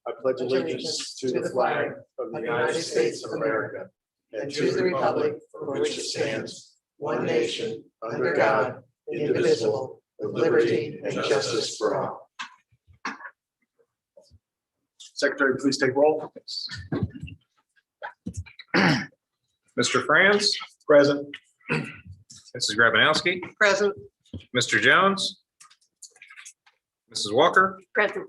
I pledge allegiance to the flag of the United States of America and to the republic for which it stands, one nation, under God, indivisible, with liberty and justice for all. Secretary, please take roll. Mr. Franz, Present. Mrs. Grabanowski, Present. Mr. Jones, Mrs. Walker, Present.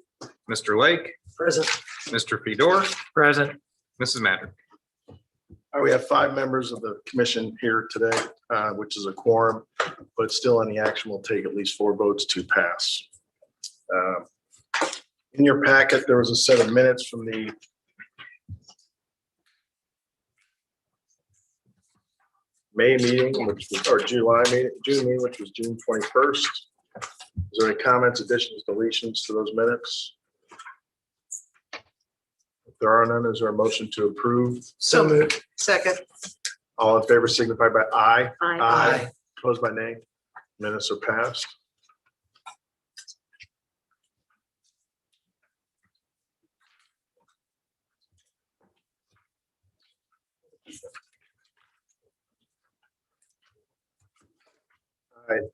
Mr. Lake, Present. Mr. Fedor, Present. Mrs. Madden. All right, we have 5 members of the commission here today, which is a quorum, but still any action will take at least 4 votes to pass. In your packet, there was a set of minutes from the May meeting, which was, or July meeting, June meeting, which was June 21st. Is there any comments, additions, deletions to those minutes? If there are none, is there a motion to approve? So moved. Second. All in favor signify by aye. Aye. Opposed by nay. Minutes are passed. All right.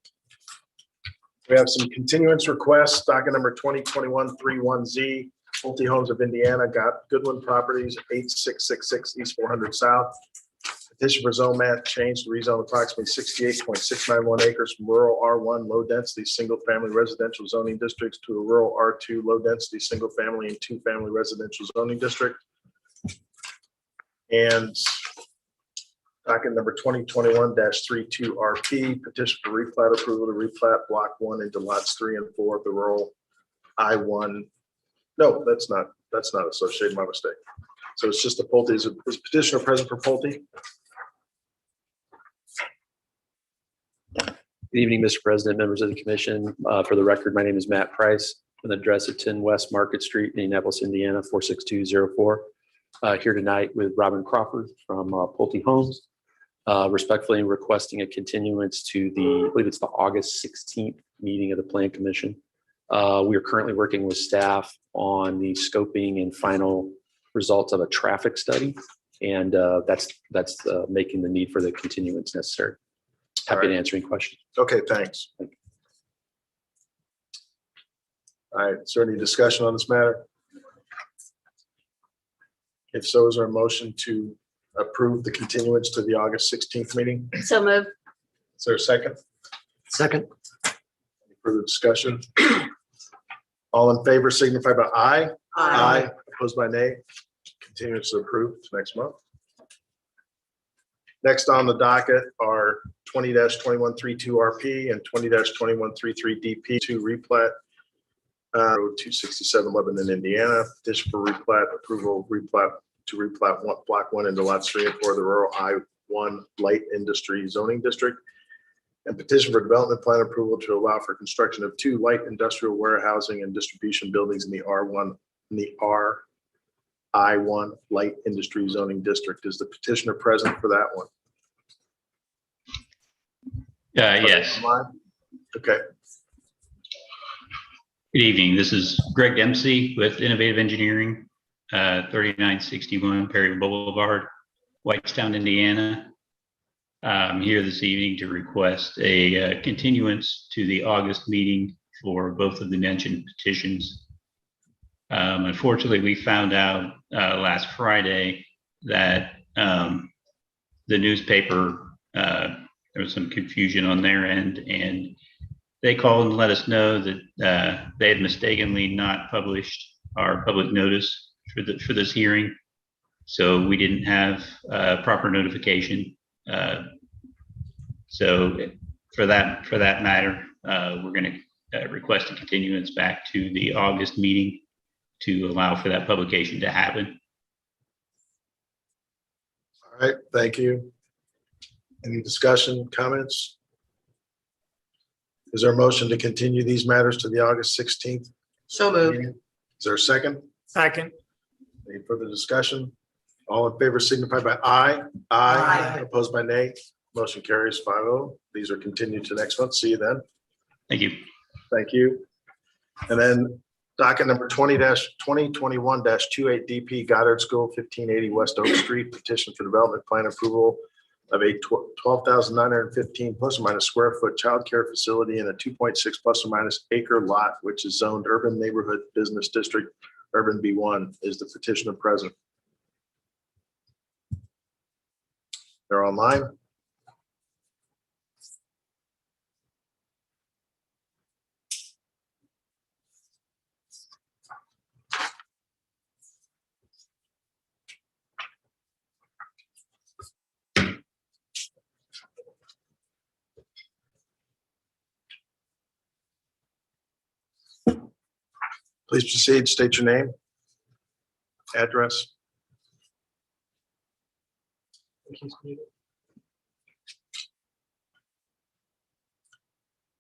We have some continuance requests, docket number 2021-31Z, Pulte Homes of Indiana, got Goodwin Properties, 8666 East 400 South. Petition for zone map change to rezone approximately 68.691 acres from rural R1 low density single family residential zoning districts to a rural R2 low density single family and 2 family residential zoning district. And docket number 2021-32RP, petition for replat approval to replat block 1 into lots 3 and 4 of the rural I1. No, that's not associated, my mistake. So it's just a Pulte. Is petitioner present for Pulte? Good evening, Mr. President, members of the commission. For the record, my name is Matt Price, with an address at 10 West Market Street, Indianapolis, Indiana, 46204. Here tonight with Robin Crawford from Pulte Homes, respectfully requesting a continuance to the, I believe it's the August 16th meeting of the Plan Commission. We are currently working with staff on the scoping and final results of a traffic study, and that's making the need for the continuance necessary. Happy to answer any questions. Okay, thanks. All right, is there any discussion on this matter? If so, is there a motion to approve the continuance to the August 16th meeting? So moved. Is there a second? Second. Any further discussion? All in favor signify by aye. Aye. Opposed by nay. Continuance to approve to next month. Next on the docket are 20-2132RP and 20-2133DP to replat Road 267 Lebanon, Indiana. Petition for replat approval, to replat block 1 into lots 3 and 4 of the rural I1 light industry zoning district. And petition for development plan approval to allow for construction of 2 light industrial warehousing and distribution buildings in the I1 light industry zoning district. Is the petitioner present for that one? Yes. Okay. Good evening. This is Greg Dempsey with Innovative Engineering, 3961 Perry Boulevard, Whitestown, Indiana. I'm here this evening to request a continuance to the August meeting for both of the mentioned petitions. Unfortunately, we found out last Friday that the newspaper, there was some confusion on their end, and they called and let us know that they had mistakenly not published our public notice for this hearing. So we didn't have proper notification. So for that matter, we're going to request a continuance back to the August meeting to allow for that publication to happen. All right, thank you. Any discussion, comments? Is there a motion to continue these matters to the August 16th So moved. meeting? Is there a second? Second. Any further discussion? All in favor signify by aye. Aye. Opposed by nay. Motion carries 5-0. These are continued to next month. See you then. Thank you. Thank you. And then Docket number 20-2021-28 DP Goddard School, 1580 West Oak Street, petition for development plan approval of a 12,915 plus or minus square foot childcare facility in a 2.6 plus or minus acre lot, which is zoned urban neighborhood business district, urban B1. Is the petitioner present? They're online. Please proceed. State your name, address.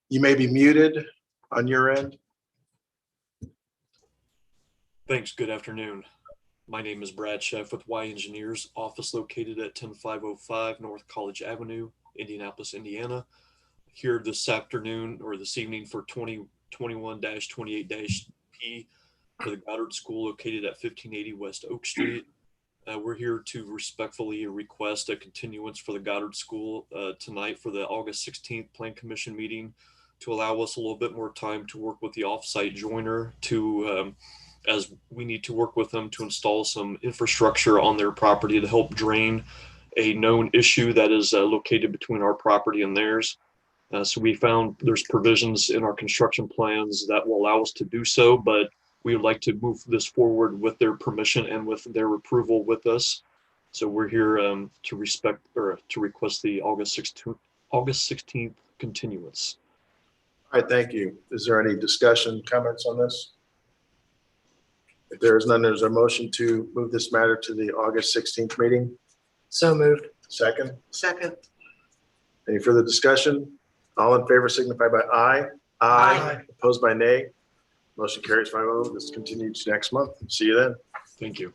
You may be muted on your end. Thanks. Good afternoon. My name is Brad Sheff with Y Engineers, office located at 10505 North College Avenue, Indianapolis, Indiana. Here this afternoon or this evening for 2021-28-P for the Goddard School located at 1580 West Oak Street. We're here to respectfully request a continuance for the Goddard School tonight for the August 16th Plan Commission meeting to allow us a little bit more time to work with the offsite joiner to as we need to work with them to install some infrastructure on their property to help drain a known issue that is located between our property and theirs. So we found there's provisions in our construction plans that will allow us to do so, but we would like to move this forward with their permission and with their approval with us. So we're here to request the August 16th continuance. All right, thank you. Is there any discussion, comments on this? If there is none, there's a motion to move this matter to the August 16th meeting. So moved. Second, Second. any further discussion? All in favor signify by aye. Aye. Opposed by nay. Motion carries 5-0. This continues next month. See you then. Thank you.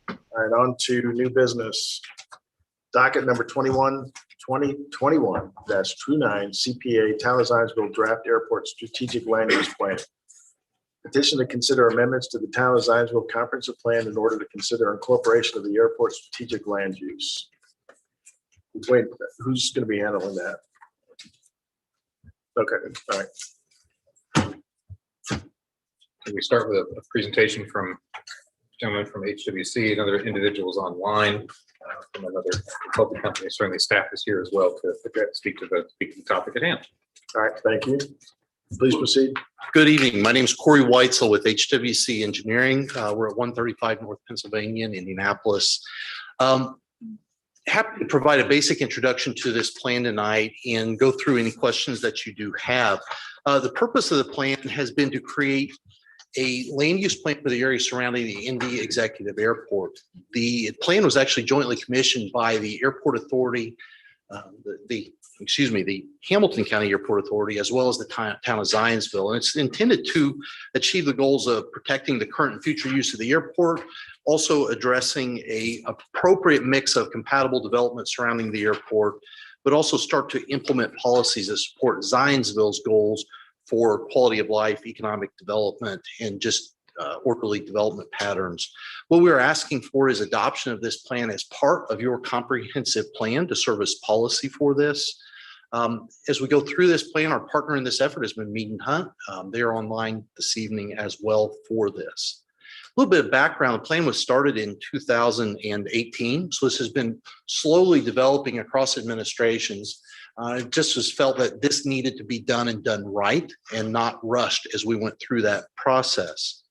All right, on to new business. Docket number 2021-29 CPA Town of Zionsville Draft Airport Strategic Land Use Plan. Petition to consider amendments to the Town of Zionsville Comprehensive Plan in order to consider incorporation of the airport strategic land use. Wait, who's going to be handling that? Okay, all right. Can we start with a presentation from gentleman from HWC and other individuals online from another consulting company? Certainly staff is here as well to speak to the topic at hand. All right, thank you. Please proceed. Good evening. My name is Corey Weitzel with HWC Engineering. We're at 135 North Pennsylvania in Indianapolis. Happy to provide a basic introduction to this plan tonight and go through any questions that you do have. The purpose of the plan has been to create a land use plan for the area surrounding the Indy Executive Airport. The plan was actually jointly commissioned by the Airport Authority, the Hamilton County Airport Authority, as well as the town of Zionsville. And it's intended to achieve the goals of protecting the current and future use of the airport, also addressing a appropriate mix of compatible development surrounding the airport, but also start to implement policies that support Zionsville's goals for quality of life, economic development, and just orderly development patterns. What we're asking for is adoption of this plan as part of your comprehensive plan to serve as policy for this. As we go through this plan, our partner in this effort has been Mead & Hunt. They're online this evening as well for this. A little bit of background, the plan was started in 2018, so this has been slowly developing across administrations. It just was felt that this needed to be done and done right and not rushed as we went through that process.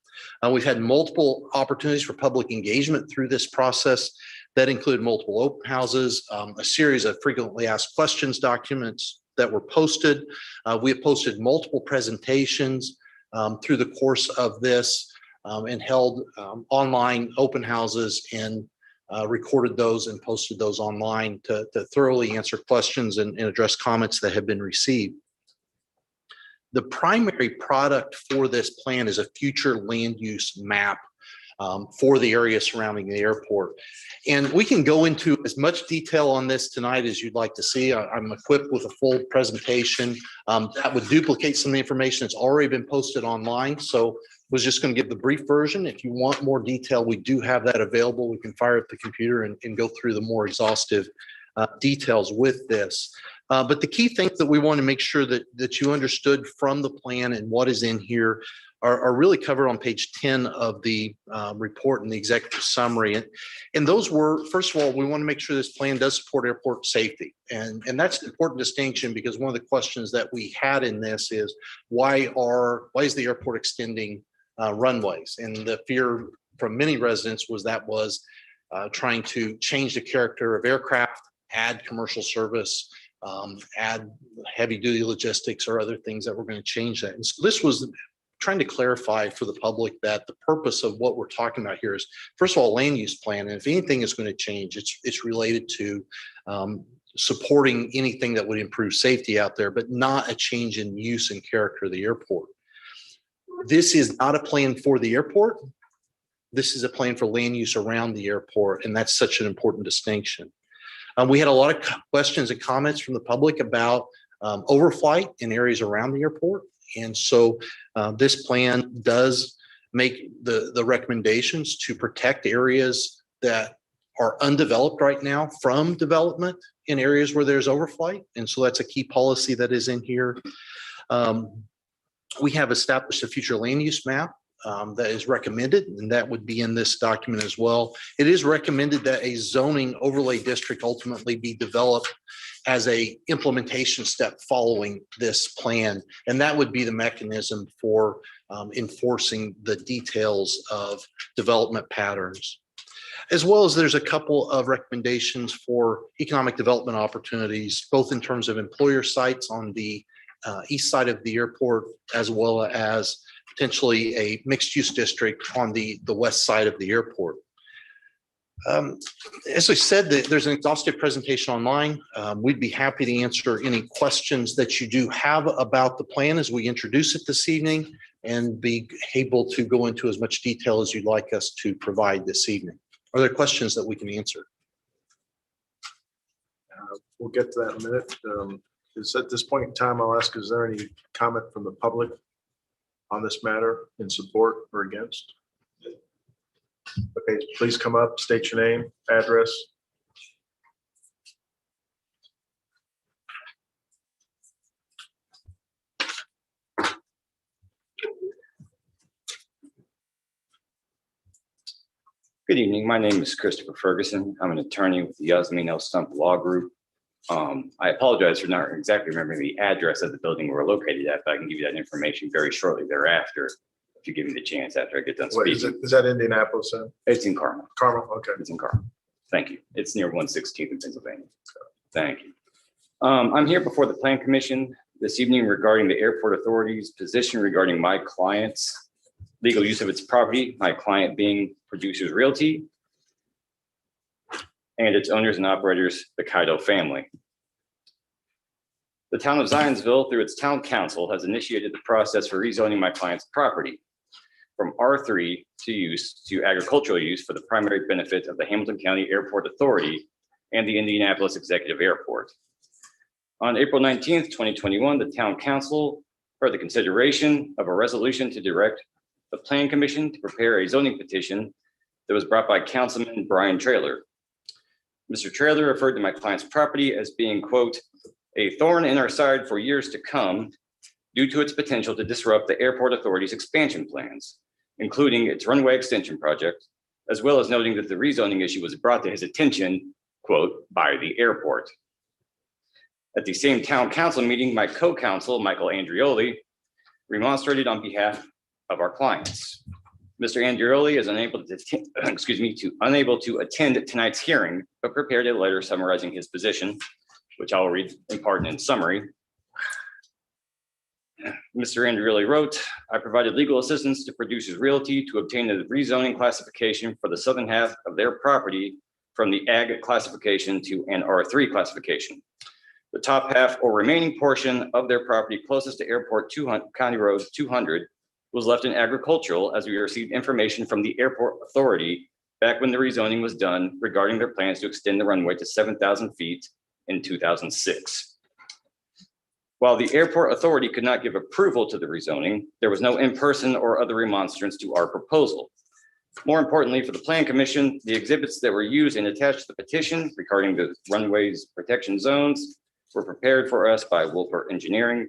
We've had multiple opportunities for public engagement through this process that include multiple open houses, a series of frequently asked questions documents that were posted. We have posted multiple presentations through the course of this and held online open houses and recorded those and posted those online to thoroughly answer questions and address comments that have been received. The primary product for this plan is a future land use map for the area surrounding the airport. And we can go into as much detail on this tonight as you'd like to see. I'm equipped with a full presentation that would duplicate some of the information that's already been posted online. So was just going to give the brief version. If you want more detail, we do have that available. We can fire up the computer and go through the more exhaustive details with this. But the key things that we want to make sure that you understood from the plan and what is in here are really covered on page 10 of the report and the executive summary. And those were, first of all, we want to make sure this plan does support airport safety. And that's an important distinction, because one of the questions that we had in this is why is the airport extending runways? And the fear from many residents was trying to change the character of aircraft, add commercial service, add heavy duty logistics or other things that were going to change that. And so this was trying to clarify for the public that the purpose of what we're talking about here is, first of all, land use plan. And if anything is going to change, it's related to supporting anything that would improve safety out there, but not a change in use and character of the airport. This is not a plan for the airport. This is a plan for land use around the airport. And that's such an important distinction. We had a lot of questions and comments from the public about overflight in areas around the airport. And so this plan does make the recommendations to protect areas that are undeveloped right now from development in areas where there's overflight. And so that's a key policy that is in here. We have established a future land use map that is recommended, and that would be in this document as well. It is recommended that a zoning overlay district ultimately be developed as a implementation step following this plan. And that would be the mechanism for enforcing the details of development patterns. As well as there's a couple of recommendations for economic development opportunities, both in terms of employer sites on the east side of the airport, as well as potentially a mixed use district on the west side of the airport. As I said, there's an exhaustive presentation online. We'd be happy to answer any questions that you do have about the plan as we introduce it this evening, and be able to go into as much detail as you'd like us to provide this evening. Are there questions that we can answer? We'll get to that in a minute. At this point in time, I'll ask, is there any comment from the public on this matter in support or against? Okay, please come up, state your name, address. Good evening. My name is Christopher Ferguson. I'm an attorney with the Yasmin El Stump Law Group. I apologize for not exactly remembering the address of the building we're located at, but I can give you that information very shortly thereafter if you give me the chance after I get done What, speaking. is that Indianapolis? It's in Carmel. Carmel, okay. It's in Carmel. Thank you. It's near 116th in Pennsylvania. Thank you. I'm here before the Plan Commission this evening regarding the airport authority's position regarding my client's legal use of its property, my client being Producers Realty, and its owners and operators, the Kaido family. The town of Zionsville, through its town council, has initiated the process for rezoning my client's property from R3 to agricultural use for the primary benefit of the Hamilton County Airport Authority and the Indianapolis Executive Airport. On April 19th, 2021, the town council heard the consideration of a resolution to direct the Plan Commission to prepare a zoning petition that was brought by Councilman Brian Traylor. Mr. Traylor referred to my client's property as being, quote, a thorn in our side for years to come due to its potential to disrupt the airport authority's expansion plans, including its runway extension project, as well as noting that the rezoning issue was brought to his attention, quote, by the airport. At the same town council meeting, my co-counsel, Michael Andrioli, remonstrated on behalf of our clients. Mr. Andrioli is unable to attend tonight's hearing, but prepared a letter summarizing his position, which I will read in part and in summary. Mr. Andrioli wrote, I provided legal assistance to Producers Realty to obtain a rezoning classification for the southern half of their property from the ag classification to an R3 classification. The top half or remaining portion of their property closest to Airport 200, County Road 200 was left in agricultural as we received information from the airport authority back when the rezoning was done regarding their plans to extend the runway to 7,000 feet in 2006. While the airport authority could not give approval to the rezoning, there was no in-person or other remonstrance to our proposal. More importantly, for the Plan Commission, the exhibits that were used and attached to the petition regarding the runway's protection zones were prepared for us by Wolper Engineering,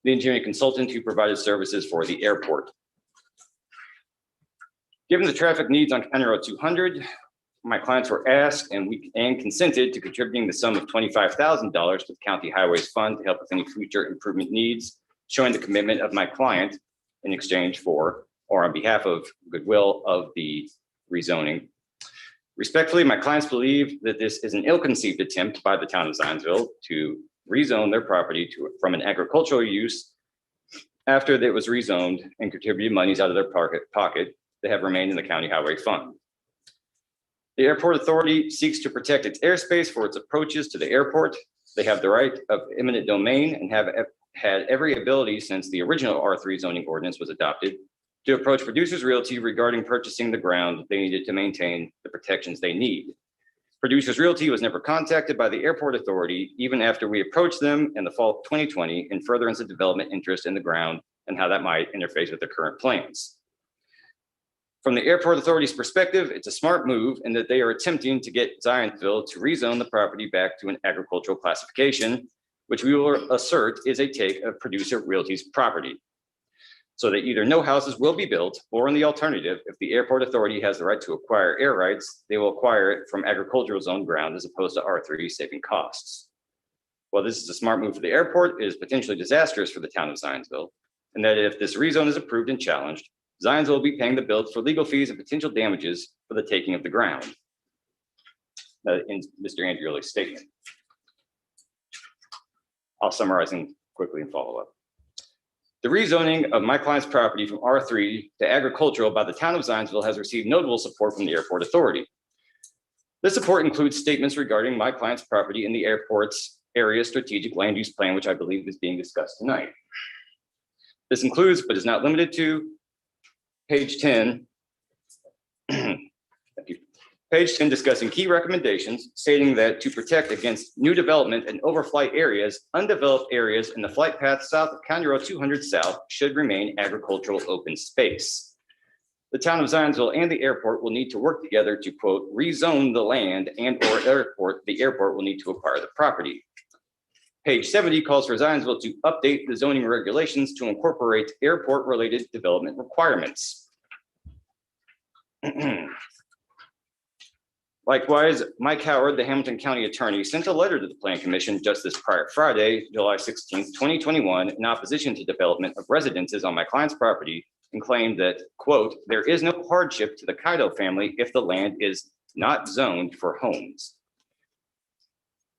the engineering consultant who provided services for the airport. Given the traffic needs on County Road 200, my clients were asked and consented to contributing the sum of $25,000 to the County Highways Fund to help with any future improvement needs, showing the commitment of my client in exchange for, or on behalf of goodwill of the rezoning. Respectfully, my clients believe that this is an ill-conceived attempt by the town of Zionsville to rezone their property from an agricultural use after it was rezoned and contributed monies out of their pocket that have remained in the County Highway Fund. The Airport Authority seeks to protect its airspace for its approaches to the airport. They have the right of eminent domain and have had every ability since the original R3 zoning ordinance was adopted to approach Producers Realty regarding purchasing the ground they needed to maintain the protections they need. Producers Realty was never contacted by the Airport Authority, even after we approached them in the fall of 2020 in furtherance of development interest in the ground and how that might interface with their current plans. From the Airport Authority's perspective, it's a smart move in that they are attempting to get Zionsville to rezone the property back to an agricultural classification, which we will assert is a take of Producer Realty's property. So that either no houses will be built, or in the alternative, if the Airport Authority has the right to acquire air rights, they will acquire it from agricultural zone ground as opposed to R3, saving costs. While this is a smart move for the airport, it is potentially disastrous for the town of Zionsville, and that if this rezone is approved and challenged, Zionsville will be paying the bill for legal fees and potential damages for the taking of the ground. In Mr. Andrioli's statement. I'll summarize them quickly and follow up. The rezoning of my client's property from R3 to agricultural by the town of Zionsville has received notable support from the Airport Authority. This support includes statements regarding my client's property in the airport's area strategic land use plan, which I believe is being discussed tonight. This includes, but is not limited to, page 10. Thank you. Page 10 discussing key recommendations stating that to protect against new development and overflight areas, undeveloped areas in the flight path south of County Road 200 South should remain agricultural open space. The town of Zionsville and the airport will need to work together to, quote, rezone the land and or the airport will need to acquire the property. Page 70 calls for Zionsville to update the zoning regulations to incorporate airport-related development requirements. Likewise, Mike Howard, the Hamilton County Attorney, sent a letter to the Plan Commission just this prior Friday, July 16th, 2021, in opposition to development of residences on my client's property and claimed that, quote, there is no hardship to the Kaido family if the land is not zoned for homes.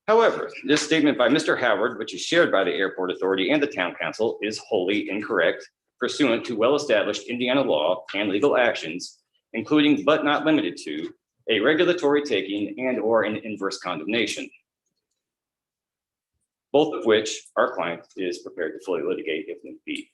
However, this statement by Mr. Howard, which is shared by the Airport Authority and the Town Council, is wholly incorrect, pursuant to well-established Indiana law and legal actions, including but not limited to a regulatory taking and or an inverse condemnation, both of which our client is prepared to fully litigate if need be.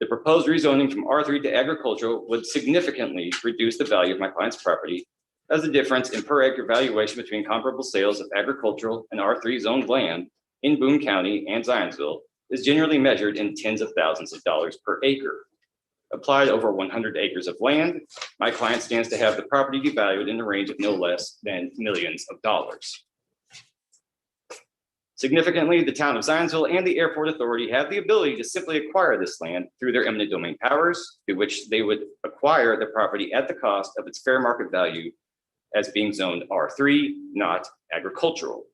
The proposed rezoning from R3 to agricultural would significantly reduce the value of my client's property, as the difference in per acre valuation between comparable sales of agricultural and R3 zoned land in Boone County and Zionsville is generally measured in tens of thousands of dollars per acre. Applied over 100 acres of land, my client stands to have the property devalued in the range of no less than millions of dollars. Significantly, the town of Zionsville and the Airport Authority have the ability to simply acquire this land through their eminent domain powers, through which they would acquire the property at the cost of its fair market value as being zoned R3, not agricultural.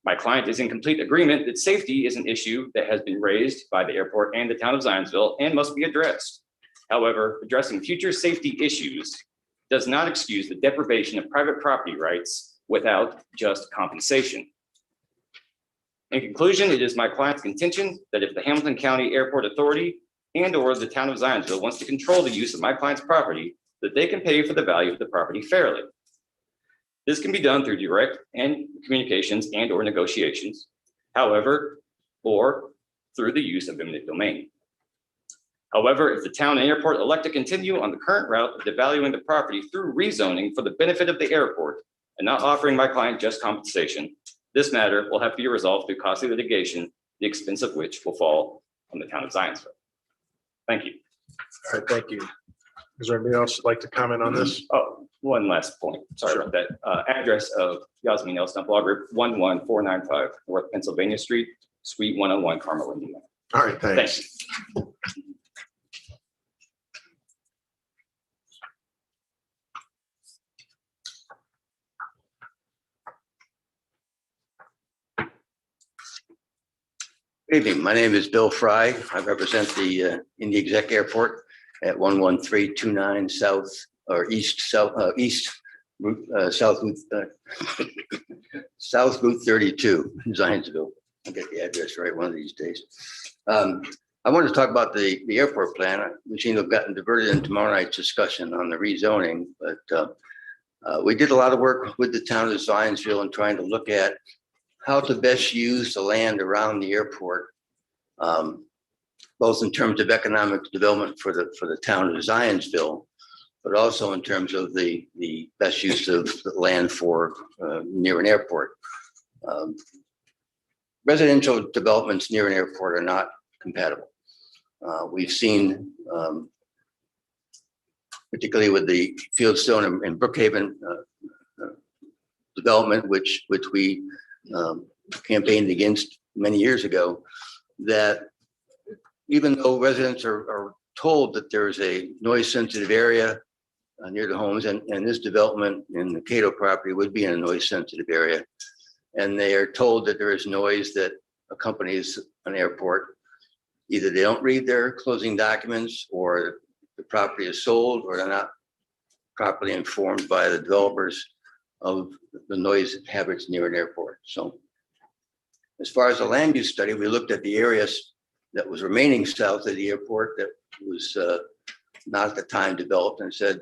My client is in complete agreement that safety is an issue that has been raised by the airport and the town of Zionsville and must be addressed. However, addressing future safety issues does not excuse the deprivation of private property rights without just compensation. In conclusion, it is my client's contention that if the Hamilton County Airport Authority and or the town of Zionsville wants to control the use of my client's property, that they can pay for the value of the property fairly. This can be done through direct and communications and or negotiations, however, or through the use of eminent domain. However, if the town and airport elect to continue on the current route of devaluing the property through rezoning for the benefit of the airport and not offering my client just compensation, this matter will have to be resolved through costly litigation, the expense of which will fall on the town of Zionsville. Thank you. All right, thank you. Is there anybody else who'd like to comment on this? Oh, one last point. Sorry about that. Address of Yasmin El Law Group, 11495 North Pennsylvania Street, Suite 101, Carmel, Indiana. All right, thanks. Thanks. Good evening. My name is Bill Fry. I represent the Indy Exec Airport at 11329 South or East South Route South Route 32, Zionsville. I'll get the address right one of these days. I wanted to talk about the airport plan. We seem to have gotten diverted in tomorrow night's discussion on the rezoning, but we did a lot of work with the town of Zionsville and trying to look at how to best use the land around the airport, both in terms of economic development for the town of Zionsville, but also in terms of the best use of the land for near an airport. Residential developments near an airport are not compatible. We've seen, particularly with the Fieldstone and Brookhaven development, which we campaigned against many years ago, that even though residents are told that there's a noise sensitive area near the homes, and this development in the Cato property would be in a noise sensitive area, and they are told that there is noise that accompanies an airport, either they don't read their closing documents, or the property is sold, or they're not properly informed by the developers of the noise habits near an airport. So as far as the land use study, we looked at the areas that was remaining south of the airport that was not at the time developed, and said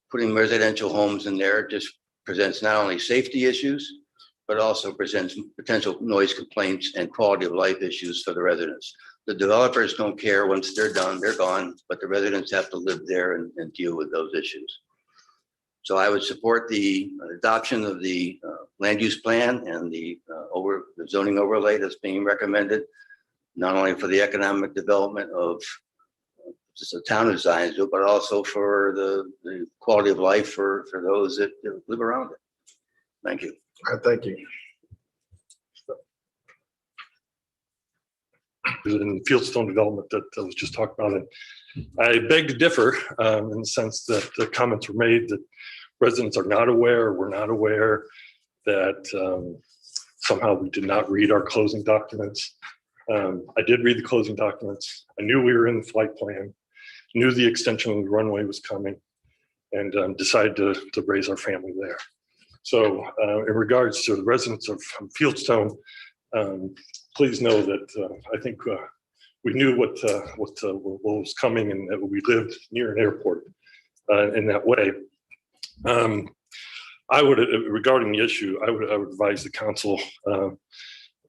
putting residential homes in there just presents not only safety issues, but also presents potential noise complaints and quality of life issues for the residents. The developers don't care. Once they're done, they're gone, but the residents have to live there and deal with those issues. So I would support the adoption of the land use plan and the zoning overlay that's being recommended, not only for the economic development of just the town of Zionsville, but also for the quality of life for those that live around it. Thank you. All right, thank you. In Fieldstone development that I was just talking about, and I beg to differ in the sense that the comments were made that residents are not aware, we're not aware that somehow we did not read our closing documents. I did read the closing documents. I knew we were in the flight plan, knew the extension of the runway was coming, and decided to raise our family there. So in regards to the residents of Fieldstone, please know that I think we knew what was coming, and that we lived near an airport in that way. I would, regarding the issue, I would advise the council.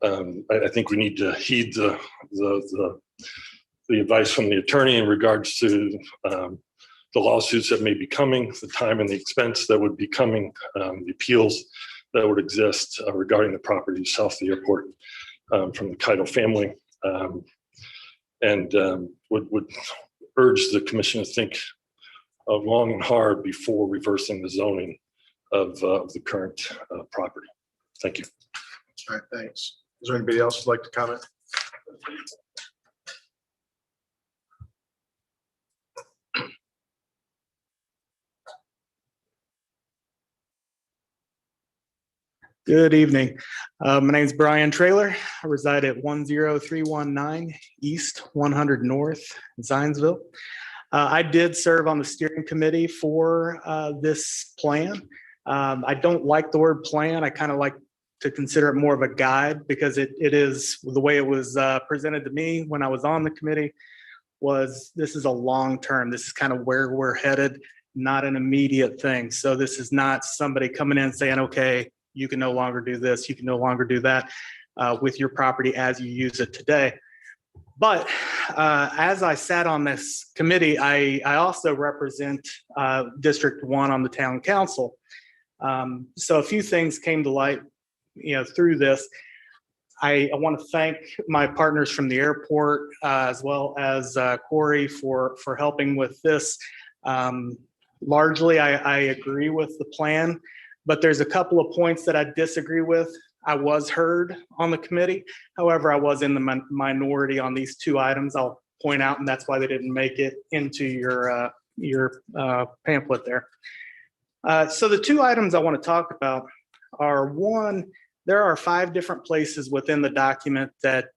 I think we need to heed the advice from the attorney in regards to the lawsuits that may be coming, the time and the expense that would be coming, the appeals that would exist regarding the property south of the airport from the Cato family, and would urge the commission to think long and hard before reversing the zoning of the current property. Thank you. All right, thanks. Is there anybody else who'd like to comment? Good evening. My name is Brian Traylor. I reside at 10319 East 100 North, Zionsville. I did serve on the steering committee for this plan. I don't like the word plan. I kind of like to consider it more of a guide, because it is, the way it was presented to me when I was on the committee, was this is a long term. This is kind of where we're headed, not an immediate thing. So this is not somebody coming in saying, okay, you can no longer do this, you can no longer do that with your property as you use it today. But as I sat on this committee, I also represent District 1 on the town council. So a few things came to light, through this. I want to thank my partners from the airport as well as Corey for helping with this. Largely, I agree with the plan, but there's a couple of points that I disagree with. I was heard on the committee. However, I was in the minority on these two items I'll point out, and that's why they didn't make it into your pamphlet there. So the two items I want to talk about are, one, there are 5 different places within the document that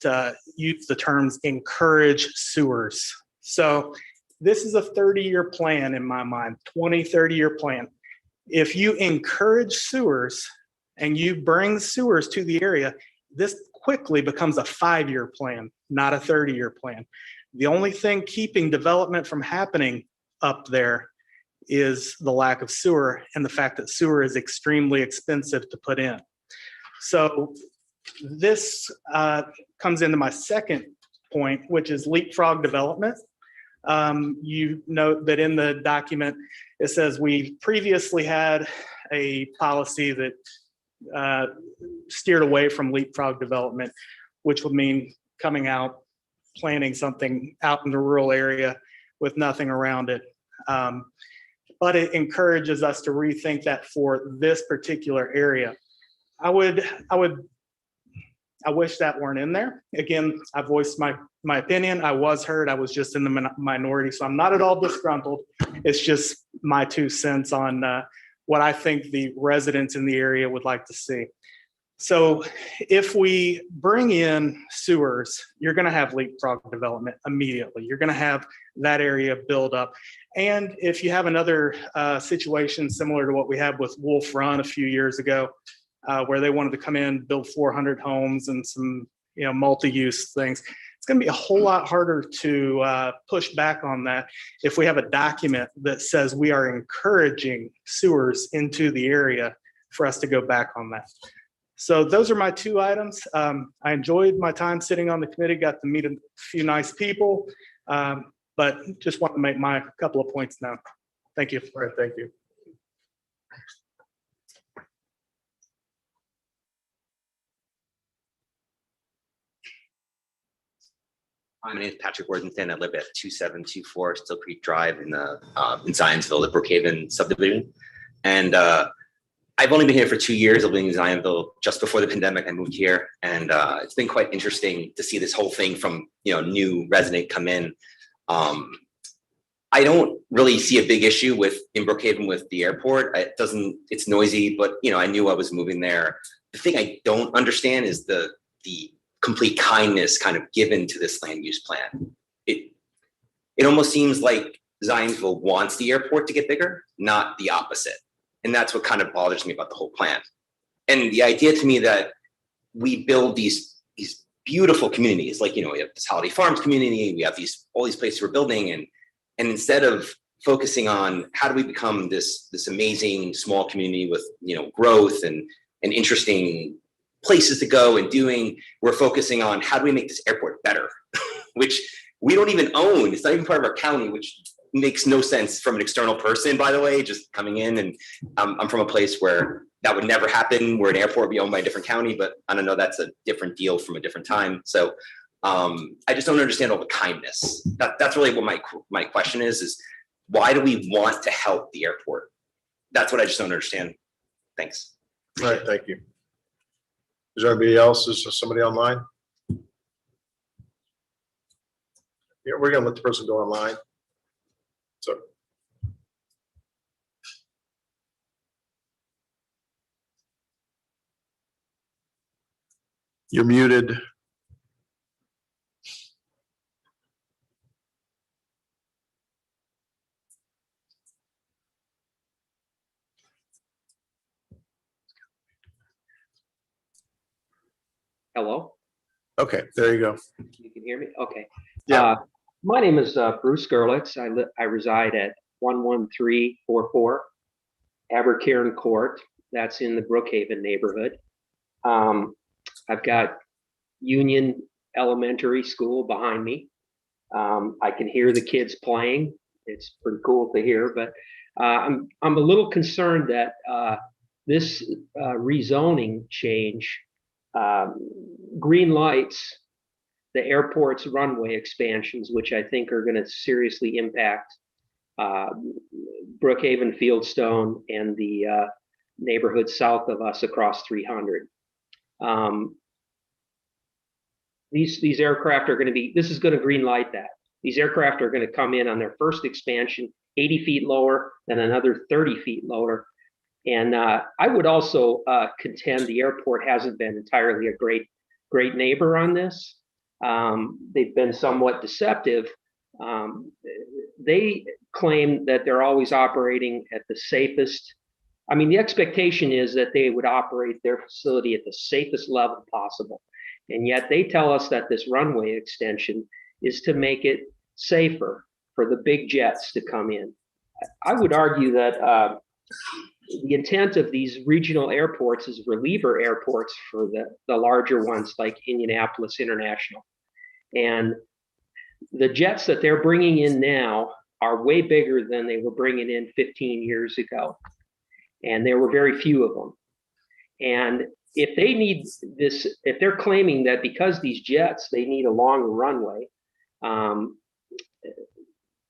use the terms encourage sewers. So this is a 30-year plan in my mind, 30-year plan. If you encourage sewers and you bring sewers to the area, this quickly becomes a 5-year plan, not a 30-year plan. The only thing keeping development from happening up there is the lack of sewer and the fact that sewer is extremely expensive to put in. So this comes into my second point, which is leapfrog development. You note that in the document, it says we previously had a policy that steered away from leapfrog development, which would mean coming out, planting something out in the rural area with nothing around it. But it encourages us to rethink that for this particular area. I wish that weren't in there. Again, I voiced my opinion. I was heard. I was just in the minority, so I'm not at all disgruntled. It's just my 2 cents on what I think the residents in the area would like to see. So if we bring in sewers, you're going to have leapfrog development immediately. You're going to have that area build up. And if you have another situation similar to what we had with Wolf Run a few years ago, where they wanted to come in, build 400 homes and some multi-use things, it's going to be a whole lot harder to push back on that if we have a document that says we are encouraging sewers into the area for us to go back on that. So those are my 2 items. I enjoyed my time sitting on the committee, got to meet a few nice people, but just want to make my couple of points known. Thank you. All right, thank you. My name is Patrick Worthington. I live at 2724 Still Creek Drive in Zionsville, the Brookhaven subdivision. And I've only been here for 2 years. I've been in Zionsville just before the pandemic. I moved here, and it's been quite interesting to see this whole thing from new resident come in. I don't really see a big issue in Brookhaven with the airport. It's noisy, but I knew I was moving there. The thing I don't understand is the complete kindness kind of given to this land use plan. It almost seems like Zionsville wants the airport to get bigger, not the opposite. And that's what kind of bothers me about the whole plan. And the idea to me that we build these beautiful communities, like, we have this Holiday Farms community, we have all these places we're building, and instead of focusing on how do we become this amazing small community with, growth and interesting places to go and doing, we're focusing on how do we make this airport better, which we don't even own. It's not even part of our county, which makes no sense from an external person, by the way, just coming in. And I'm from a place where that would never happen, where an airport would be owned by a different county, but I don't know, that's a different deal from a different time. So I just don't understand all the kindness. That's really what my question is why do we want to help the airport? That's what I just don't understand. Thanks. All right, thank you. Is there anybody else? Is there somebody online? Yeah, we're gonna let the person go online. So. You're muted. Hello, Okay, there you go. you can hear me? Okay. Yeah. My name is Bruce Gerlitz. I reside at 11344 Abercairn Court. That's in the Brookhaven neighborhood. I've got Union elementary school behind me. I can hear the kids playing. It's pretty cool to hear, but I'm a little concerned that this rezoning change green lights the airport's runway expansions, which I think are going to seriously impact Brookhaven, Fieldstone, and the neighborhood south of us across 300. These aircraft are going to be, this is going to green light that. These aircraft are going to come in on their first expansion 80 feet lower, then another 30 feet lower. And I would also contend the airport hasn't been entirely a great neighbor on this. They've been somewhat deceptive. They claim that they're always operating at the safest. I mean, the expectation is that they would operate their facility at the safest level possible. And yet they tell us that this runway extension is to make it safer for the big jets to come in. I would argue that the intent of these regional airports is reliever airports for the larger ones like Indianapolis International. And the jets that they're bringing in now are way bigger than they were bringing in 15 years ago. And there were very few of them. And if they need this, if they're claiming that because these jets, they need a longer runway,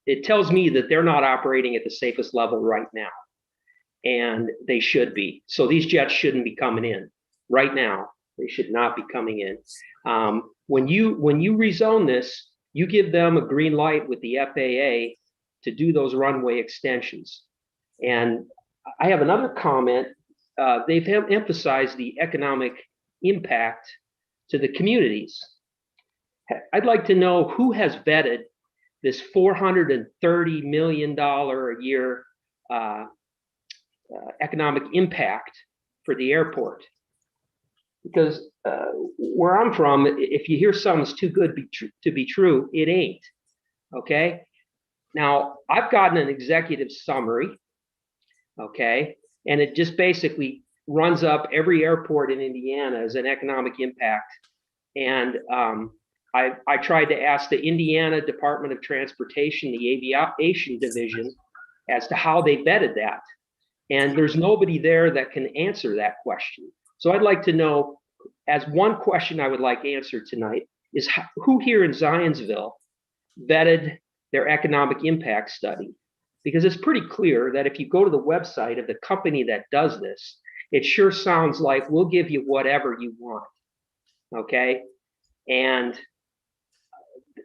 it tells me that they're not operating at the safest level right now. And they should be. So these jets shouldn't be coming in right now. They should not be coming in. When you rezone this, you give them a green light with the FAA to do those runway extensions. And I have another comment. They've emphasized the economic impact to the communities. I'd like to know who has vetted this $430 million a year economic impact for the airport. Because where I'm from, if you hear something's too good to be true, it ain't. Okay. Now, I've gotten an executive summary. Okay. And it just basically runs up every airport in Indiana as an economic impact. And I tried to ask the Indiana Department of Transportation, the aviation division, as to how they vetted that. And there's nobody there that can answer that question. So I'd like to know, as one question I would like answered tonight, is who here in Zionsville vetted their economic impact study? Because it's pretty clear that if you go to the website of the company that does this, it sure sounds like we'll give you whatever you want. Okay. And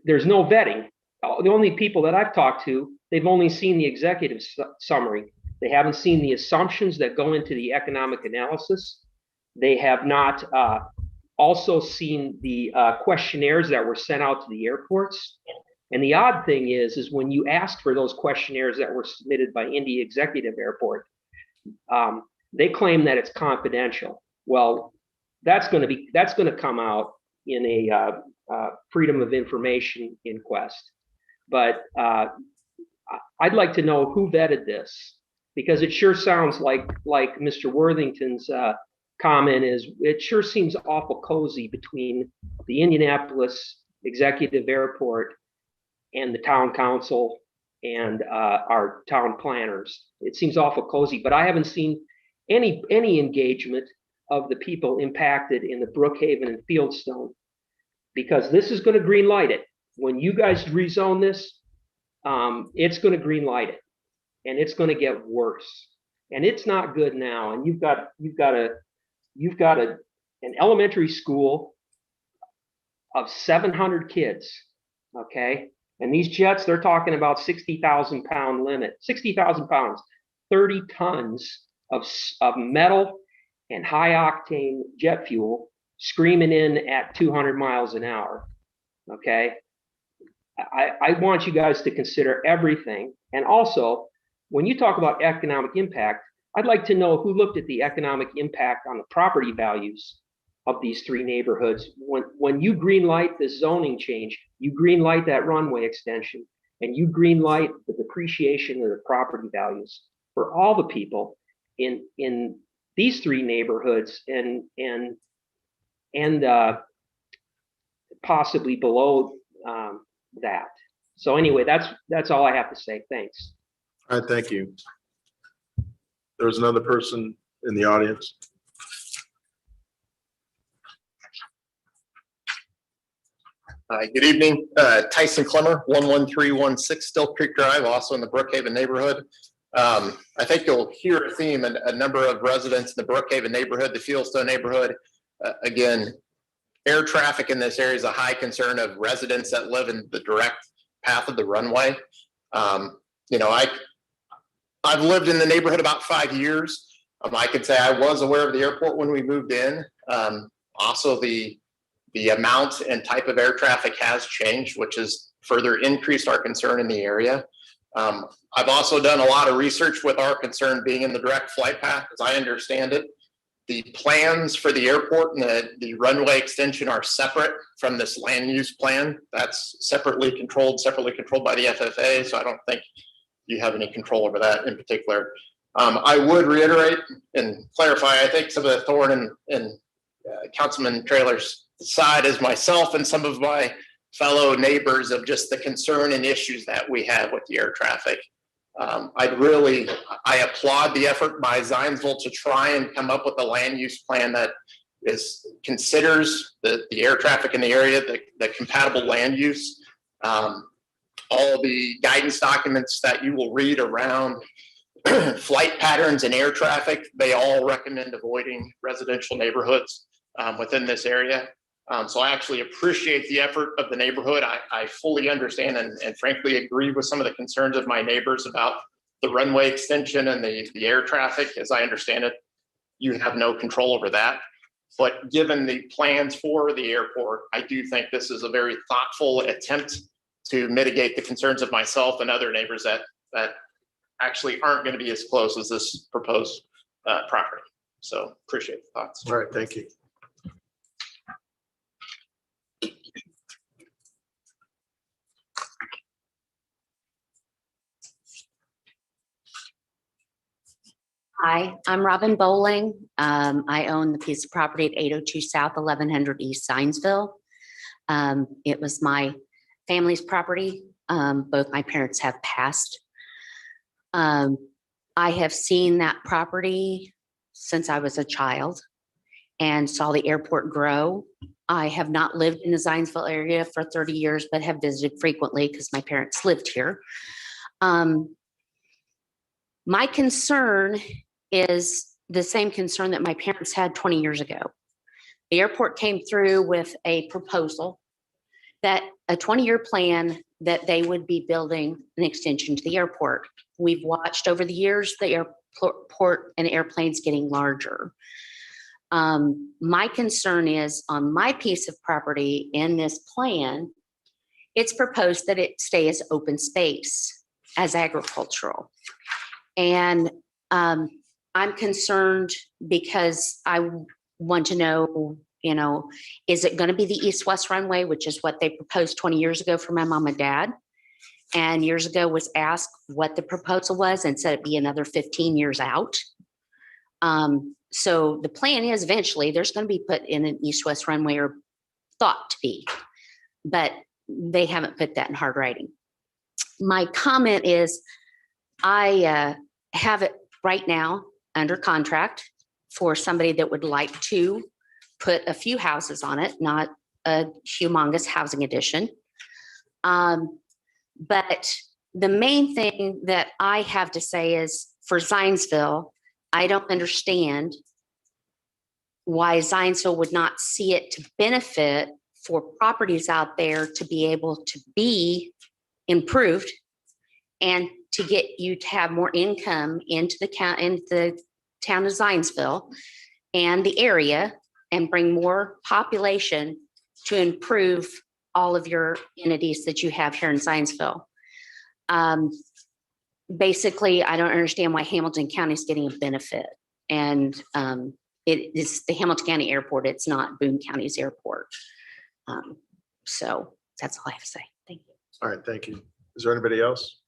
there's no vetting. The only people that I've talked to, they've only seen the executive summary. They haven't seen the assumptions that go into the economic analysis. They have not also seen the questionnaires that were sent out to the airports. And the odd thing is when you ask for those questionnaires that were submitted by Indy Executive Airport, they claim that it's confidential. Well, that's going to come out in a Freedom of Information inquest. But I'd like to know who vetted this, because it sure sounds like Mr. Worthington's comment is, it sure seems awful cozy between the Indianapolis Executive Airport and the town council and our town planners. It seems awful cozy, but I haven't seen any engagement of the people impacted in the Brookhaven and Fieldstone, because this is going to green light it. When you guys rezone this, it's going to green light it, and it's going to get worse. And it's not good now. And you've got an elementary school of 700 kids, okay? And these jets, they're talking about 60,000 pound limit, 60,000 pounds, 30 tons of metal and high octane jet fuel screaming in at 200 miles an hour, okay? I want you guys to consider everything. And also, when you talk about economic impact, I'd like to know who looked at the economic impact on the property values of these three neighborhoods. When you green light this zoning change, you green light that runway extension, and you green light the depreciation of the property values for all the people in these three neighborhoods, and possibly below that. So anyway, that's all I have to say. Thanks. All right, thank you. There was another person in the audience. Hi, good evening. Tyson Clemmer, 11316 Still Creek Drive, also in the Brookhaven neighborhood. I think you'll hear a theme in a number of residents in the Brookhaven neighborhood, the Fieldstone neighborhood. Again, air traffic in this area is a high concern of residents that live in the direct path of the runway. You know, I've lived in the neighborhood about 5 years. I could say I was aware of the airport when we moved in. Also, the amount and type of air traffic has changed, which has further increased our concern in the area. I've also done a lot of research with our concern being in the direct flight path, as I understand it. The plans for the airport and the runway extension are separate from this land use plan. That's separately controlled by the FFA. So I don't think you have any control over that in particular. I would reiterate and clarify, I think some of the thorn in Councilman Trailer's side is myself and some of my fellow neighbors of just the concern and issues that we have with the air traffic. I applaud the effort by Zionsville to try and come up with a land use plan that considers the air traffic in the area, the compatible land use. All the guidance documents that you will read around flight patterns and air traffic, they all recommend avoiding residential neighborhoods within this area. So I actually appreciate the effort of the neighborhood. I fully understand and frankly agree with some of the concerns of my neighbors about the runway extension and the air traffic. As I understand it, you have no control over that. But given the plans for the airport, I do think this is a very thoughtful attempt to mitigate the concerns of myself and other neighbors that actually aren't going to be as close as this proposed property. So appreciate the thoughts. All right, thank you. Hi, I'm Robin Bowling. I own the piece of property at 802 South, 1100 East Zionsville. It was my family's property. Both my parents have passed. I have seen that property since I was a child and saw the airport grow. I have not lived in the Zionsville area for 30 years, but have visited frequently because my parents lived here. My concern is the same concern that my parents had 20 years ago. The airport came through with a proposal that a 20-year plan that they would be building an extension to the airport. We've watched over the years the airport and airplanes getting larger. My concern is on my piece of property in this plan, it's proposed that it stay as open space, as agricultural. And I'm concerned because I want to know, is it going to be the east-west runway, which is what they proposed 20 years ago for my mom and dad? And years ago was asked what the proposal was and said it'd be another 15 years out. So the plan is eventually there's going to be put in an east-west runway, or thought to be, but they haven't put that in hard writing. My comment is I have it right now under contract for somebody that would like to put a few houses on it, not a humongous housing addition. But the main thing that I have to say is for Zionsville, I don't understand why Zionsville would not see it to benefit for properties out there to be able to be improved and to get you to have more income into the town of Zionsville and the area, and bring more population to improve all of your entities that you have here in Zionsville. Basically, I don't understand why Hamilton County is getting a benefit. And it is the Hamilton County Airport. It's not Boone County's airport. So that's all I have to say. Thank you. All right, thank you. Is there anybody else?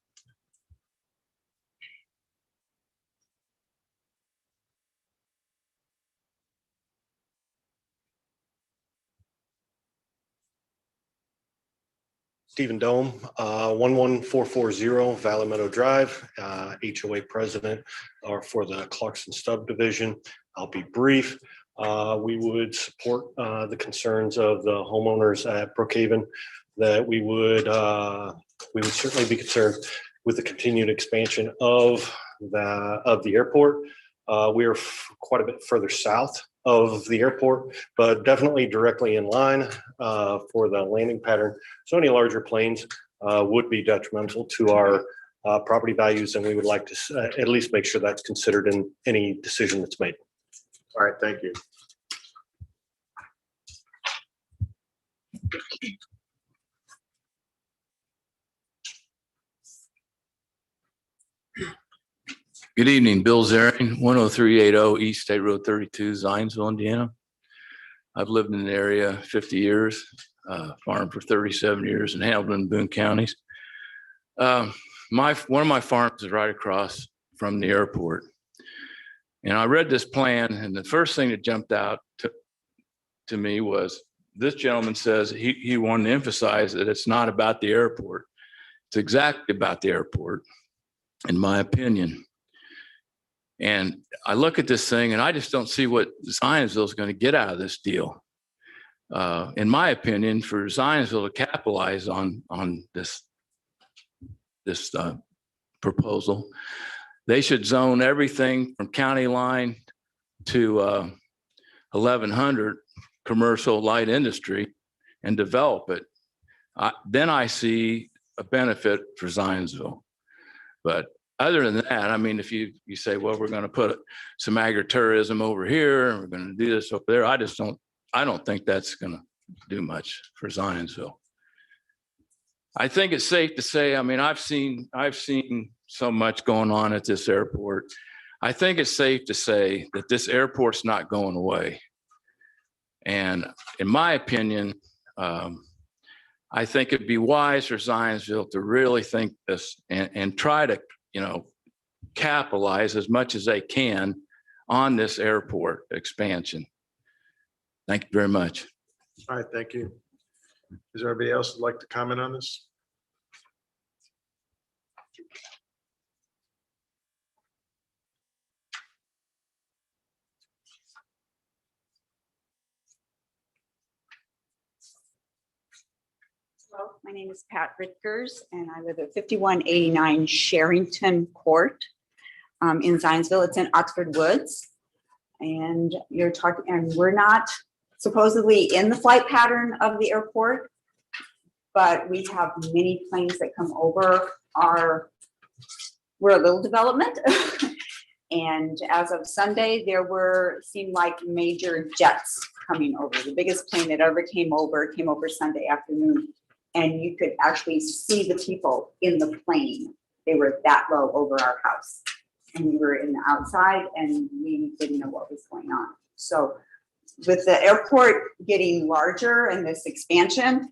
Stephen Dome, 11440 Valley Meadow Drive, HOA president for the Clarkson subdivision. I'll be brief. We would support the concerns of the homeowners at Brookhaven, that we would certainly be concerned with the continued expansion of the airport. We're quite a bit further south of the airport, but definitely directly in line for the landing pattern. So any larger planes would be detrimental to our property values, and we would like to at least make sure that's considered in any decision that's made. All right, thank you. Good evening, Bill Zaring, 10380 East State Road 32, Zionsville, Indiana. I've lived in the area 50 years, farmed for 37 years in Hamilton and Boone counties. One of my farms is right across from the airport. And I read this plan, and the first thing that jumped out to me was this gentleman says he wanted to emphasize that it's not about the airport. It's exactly about the airport, in my opinion. And I look at this thing and I just don't see what Zionsville is going to get out of this deal. In my opinion, for Zionsville to capitalize on this proposal, they should zone everything from county line to 1100 commercial light industry and develop it. Then I see a benefit for Zionsville. But other than that, I mean, if you say, well, we're going to put some agritourism over here, and we're going to do this over there, I don't think that's going to do much for Zionsville. I think it's safe to say, I mean, I've seen so much going on at this airport. I think it's safe to say that this airport's not going away. And in my opinion, I think it'd be wise for Zionsville to really think this and try to, capitalize as much as they can on this airport expansion. Thank you very much. All right, thank you. Is there anybody else who'd like to comment on this? Hello, my name is Pat Ritkers, and I live at 5189 Sherrington Court in Zionsville. It's in Oxford Woods. And you're talking, and we're not supposedly in the flight pattern of the airport, but we have many planes that come over we're a little development. And as of Sunday, seemed like major jets coming over. The biggest plane that ever came over Sunday afternoon. And you could actually see the people in the plane. They were that low over our house. And we were in the outside and we didn't know what was going on. So with the airport getting larger and this expansion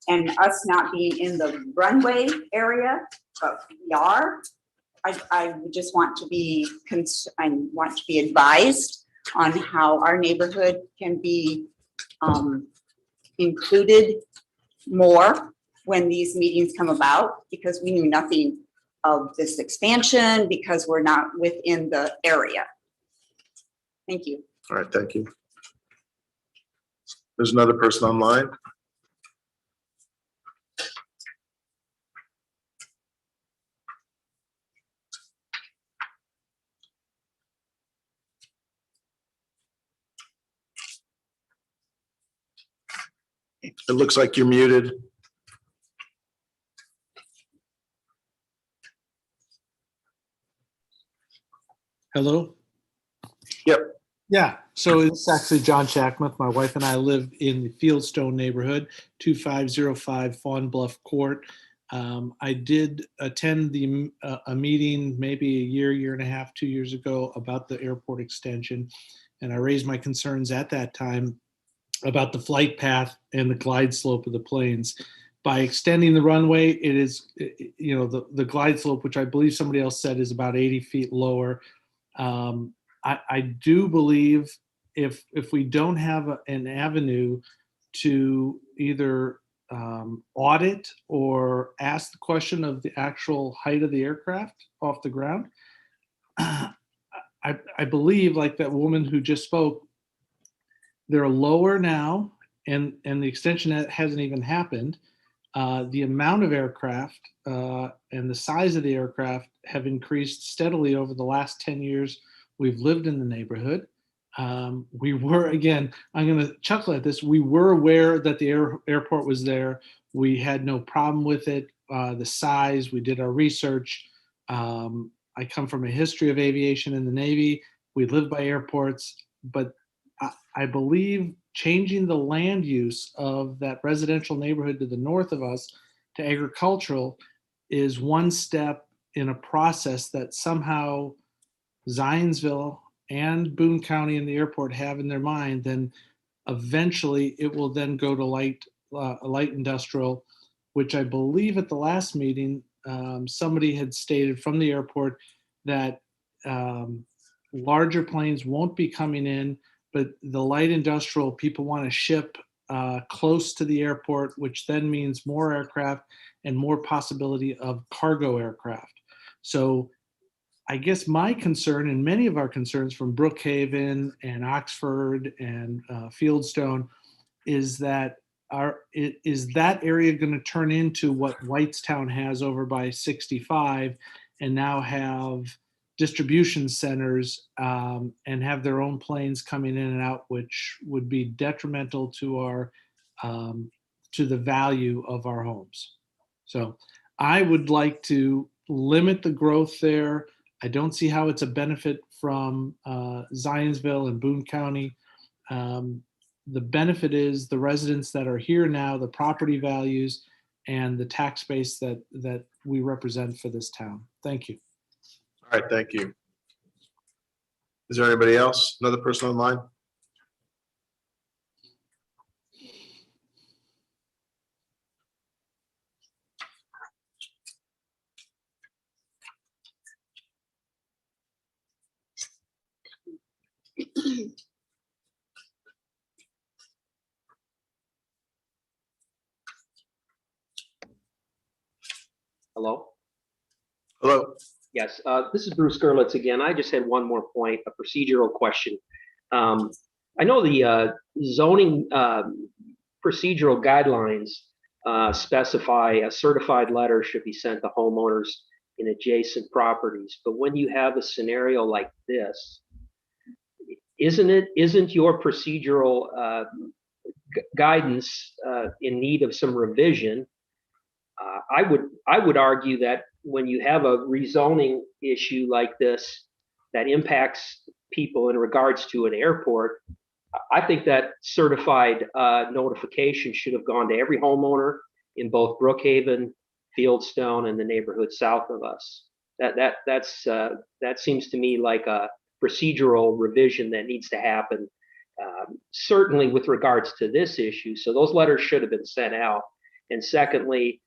and us not being in the runway area, but we are, I just want to be advised on how our neighborhood can be included more when these meetings come about, because we knew nothing of this expansion because we're not within the area. Thank you. All right, thank you. There's another person online. It looks like you're muted. Hello? Yep. Yeah, so it's actually John Shackmuth. My wife and I live in the Fieldstone neighborhood, 2505 Fawn Bluff Court. I did attend a meeting maybe a year and a half, 2 years ago about the airport extension. And I raised my concerns at that time about the flight path and the glide slope of the planes. By extending the runway, it is, the glide slope, which I believe somebody else said is about 80 feet lower. I do believe if we don't have an avenue to either audit or ask the question of the actual height of the aircraft off the ground. I believe, like that woman who just spoke, they're lower now, and the extension hasn't even happened. The amount of aircraft and the size of the aircraft have increased steadily over the last 10 years we've lived in the neighborhood. We were, again, I'm going to chuckle at this, we were aware that the airport was there. We had no problem with it. The size, we did our research. I come from a history of aviation in the Navy. We live by airports, but I believe changing the land use of that residential neighborhood to the north of us to agricultural is one step in a process that somehow Zionsville and Boone County and the airport have in their mind. Then eventually it will then go to light industrial, which I believe at the last meeting, somebody had stated from the airport that larger planes won't be coming in, but the light industrial people want to ship close to the airport, which then means more aircraft and more possibility of cargo aircraft. So I guess my concern, and many of our concerns from Brookhaven and Oxford and Fieldstone, is that is that area going to turn into what Whitestown has over by 65 and now have distribution centers and have their own planes coming in and out, which would be detrimental to our to the value of our homes. So I would like to limit the growth there. I don't see how it's a benefit from Zionsville and Boone County. The benefit is the residents that are here now, the property values, and the tax base that we represent for this town. Thank you. All right, thank you. Is there anybody else? Another person online? Hello? Hello. Yes, this is Bruce Gerlitz again. I just had one more point, a procedural question. I know the zoning procedural guidelines specify a certified letter should be sent to homeowners in adjacent properties. But when you have a scenario like this, isn't your procedural guidance in need of some revision? I would argue that when you have a rezoning issue like this that impacts people in regards to an airport, I think that certified notification should have gone to every homeowner in both Brookhaven, Fieldstone, and the neighborhood south of us. That seems to me like a procedural revision that needs to happen, certainly with regards to this issue. So those letters should have been sent out. And secondly,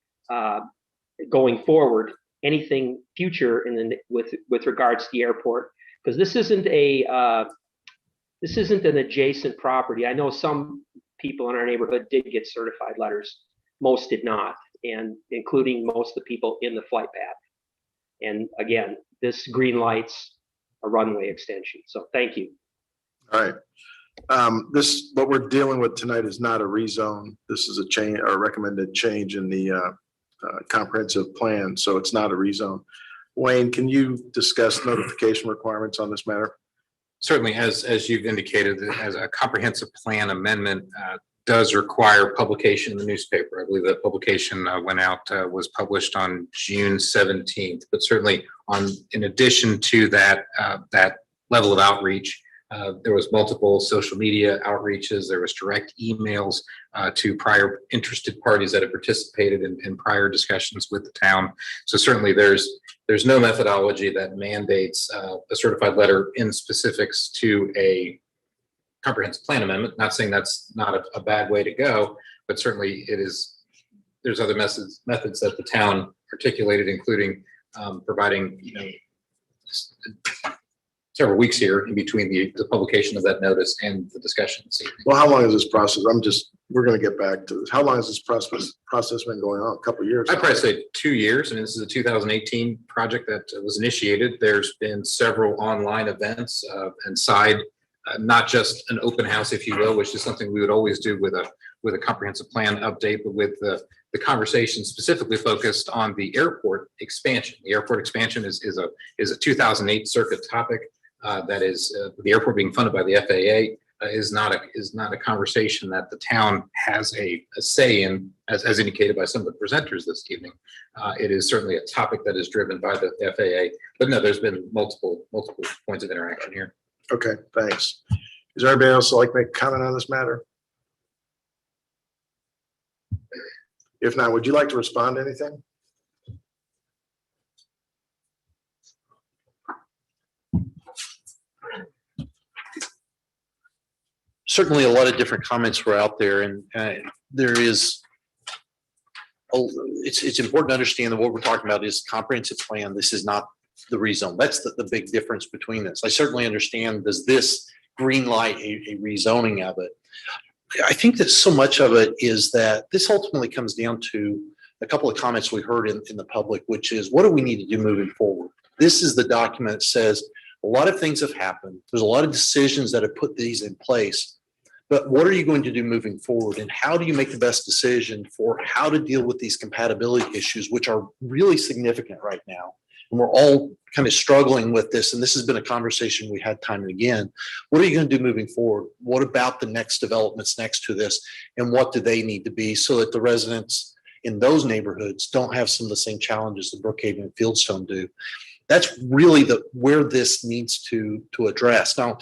going forward, anything future with regards to the airport, because this isn't an adjacent property. I know some people in our neighborhood did get certified letters, most did not, and including most of the people in the flight path. And again, this green lights a runway extension. So thank you. All right. What we're dealing with tonight is not a rezone. This is a change or recommended change in the comprehensive plan. So it's not a rezone. Wayne, can you discuss notification requirements on this matter? Certainly, as you've indicated, as a comprehensive plan amendment does require publication in the newspaper. I believe that publication was published on June 17th. But certainly, in addition to that level of outreach, there was multiple social media outreaches. There was direct emails to prior interested parties that have participated in prior discussions with the town. So certainly there's no methodology that mandates a certified letter in specifics to a comprehensive plan amendment. Not saying that's not a bad way to go, but certainly there's other methods that the town articulated, including providing, several weeks here in between the publication of that notice and the discussion. Well, how long is this process? I'm just we're gonna get back to this. How long has this process been going on? A couple of years? I'd probably say 2 years, and this is a 2018 project that was initiated. There's been several online events and side, not just an open house, if you will, which is something we would always do with a comprehensive plan update, but with the conversation specifically focused on the airport expansion. The airport expansion is a 2008 circuit topic that is the airport being funded by the FAA. Is not a conversation that the town has a say in, as indicated by some of the presenters this evening. It is certainly a topic that is driven by the FAA, but no, there's been multiple points of interaction here. Okay, thanks. Is there anybody else who'd like to make a comment on this matter? If not, would you like to respond to anything? Certainly a lot of different comments were out there, and there is, it's important to understand that what we're talking about is comprehensive plan. This is not the rezone. That's the big difference between this. I certainly understand, does this green light a rezoning of it? I think that so much of it is that this ultimately comes down to a couple of comments we heard in the public, which is, what do we need to do moving forward? This is the document that says a lot of things have happened. There's a lot of decisions that have put these in place. But what are you going to do moving forward? And how do you make the best decision for how to deal with these compatibility issues, which are really significant right now? And we're all kind of struggling with this. And this has been a conversation we had time and again. What are you going to do moving forward? What about the next developments next to this? And what do they need to be so that the residents in those neighborhoods don't have some of the same challenges that Brookhaven and Fieldstone do? That's really where this needs to address. Now,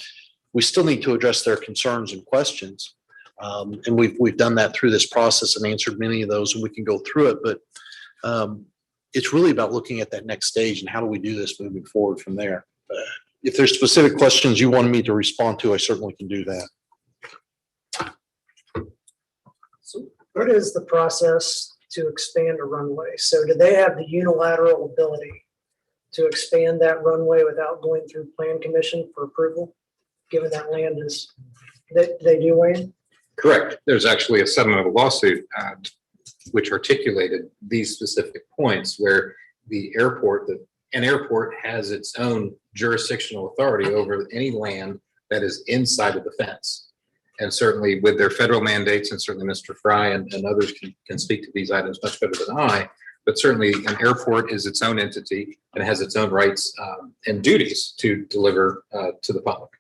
we still need to address their concerns and questions. And we've done that through this process and answered many of those, and we can go through it. But it's really about looking at that next stage and how do we do this moving forward from there. If there's specific questions you wanted me to respond to, I certainly can do that. So what is the process to expand a runway? So do they have the unilateral ability to expand that runway without going through plan commission for approval? Given that land is, they do, Wayne? Correct. There's actually a settlement of a lawsuit which articulated these specific points where the airport, an airport has its own jurisdictional authority over any land that is inside of the fence. And certainly with their federal mandates, and certainly Mr. Fry and others can speak to these items much better than I, but certainly an airport is its own entity and has its own rights and duties to deliver to the public.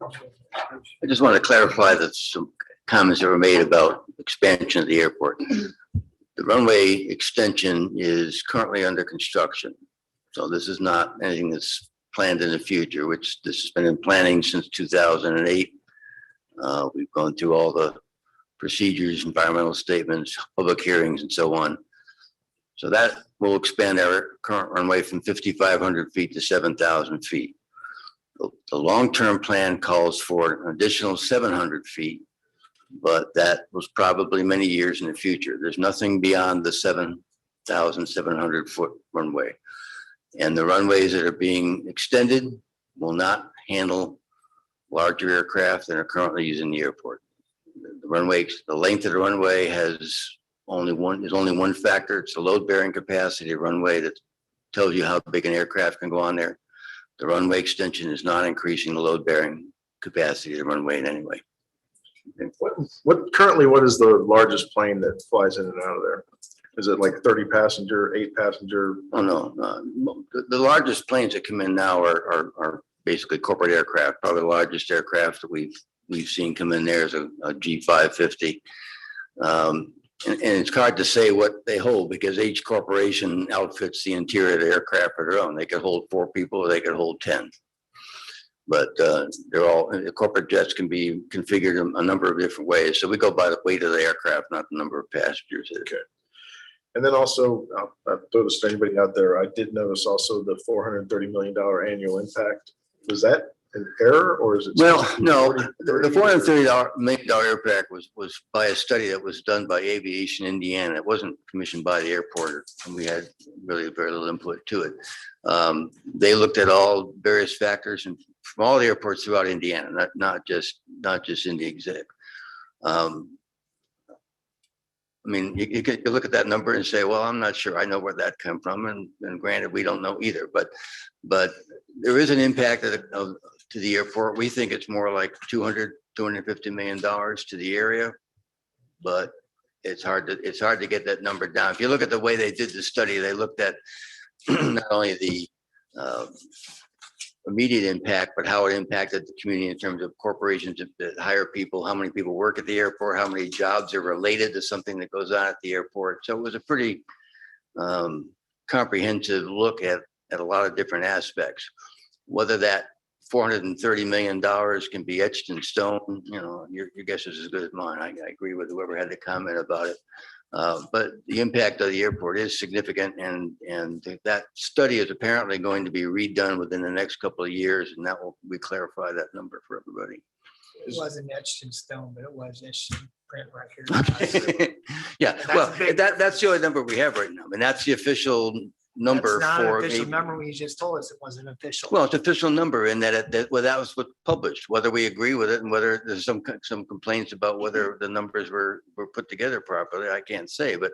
I just want to clarify that some comments that were made about expansion of the airport. The runway extension is currently under construction. So this is not anything that's planned in the future, which this has been in planning since 2008. We've gone through all the procedures, environmental statements, public hearings, and so on. So that will expand our current runway from 5,500 feet to 7,000 feet. The long-term plan calls for an additional 700 feet, but that was probably many years in the future. There's nothing beyond the 7,700 foot runway. And the runways that are being extended will not handle larger aircraft than are currently using the airport. The runway, the length of the runway is only one factor. It's the load bearing capacity of runway that tells you how big an aircraft can go on there. The runway extension is not increasing the load bearing capacity of the runway in any way. What is the largest plane that flies in and out of there? Is it like 30 passenger, 8 passenger? Oh, no. The largest planes that come in now are basically corporate aircraft. Probably the largest aircraft that we've seen come in there is a G550. And it's hard to say what they hold because each corporation outfits the interior of the aircraft for their own. They could hold 4 people or they could hold 10. But they're all, the corporate jets can be configured a number of different ways. So we go by the weight of the aircraft, not the number of passengers. Okay. And then also, I'll throw this to anybody out there. I did notice also the $430 million annual impact. Was that an error or is it? Well, no, the $430 million aircraft was by a study that was done by Aviation Indiana. It wasn't commissioned by the airport, and we had really very little input to it. They looked at all various factors and from all the airports throughout Indiana, not just Indy Exec. I mean, you look at that number and say, well, I'm not sure I know where that come from. And granted, we don't know either, but there is an impact to the airport. We think it's more like $250 million to the area, but it's hard to get that number down. If you look at the way they did the study, they looked at not only the immediate impact, but how it impacted the community in terms of corporations that hire people, how many people work at the airport, how many jobs are related to something that goes on at the airport. So it was a pretty comprehensive look at a lot of different aspects. Whether that $430 million can be etched in stone, your guess is as good as mine. I agree with whoever had the comment about it. But the impact of the airport is significant, and that study is apparently going to be redone within the next couple of years, and that will clarify that number for everybody. It wasn't etched in stone, but it was etched in print record. Yeah, well, that's the only number we have right now, and that's the official number That's not for. an official number. You just told us it wasn't official. Well, it's an official number in that that was what published. Whether we agree with it and whether there's some complaints about whether the numbers were put together properly, I can't say. But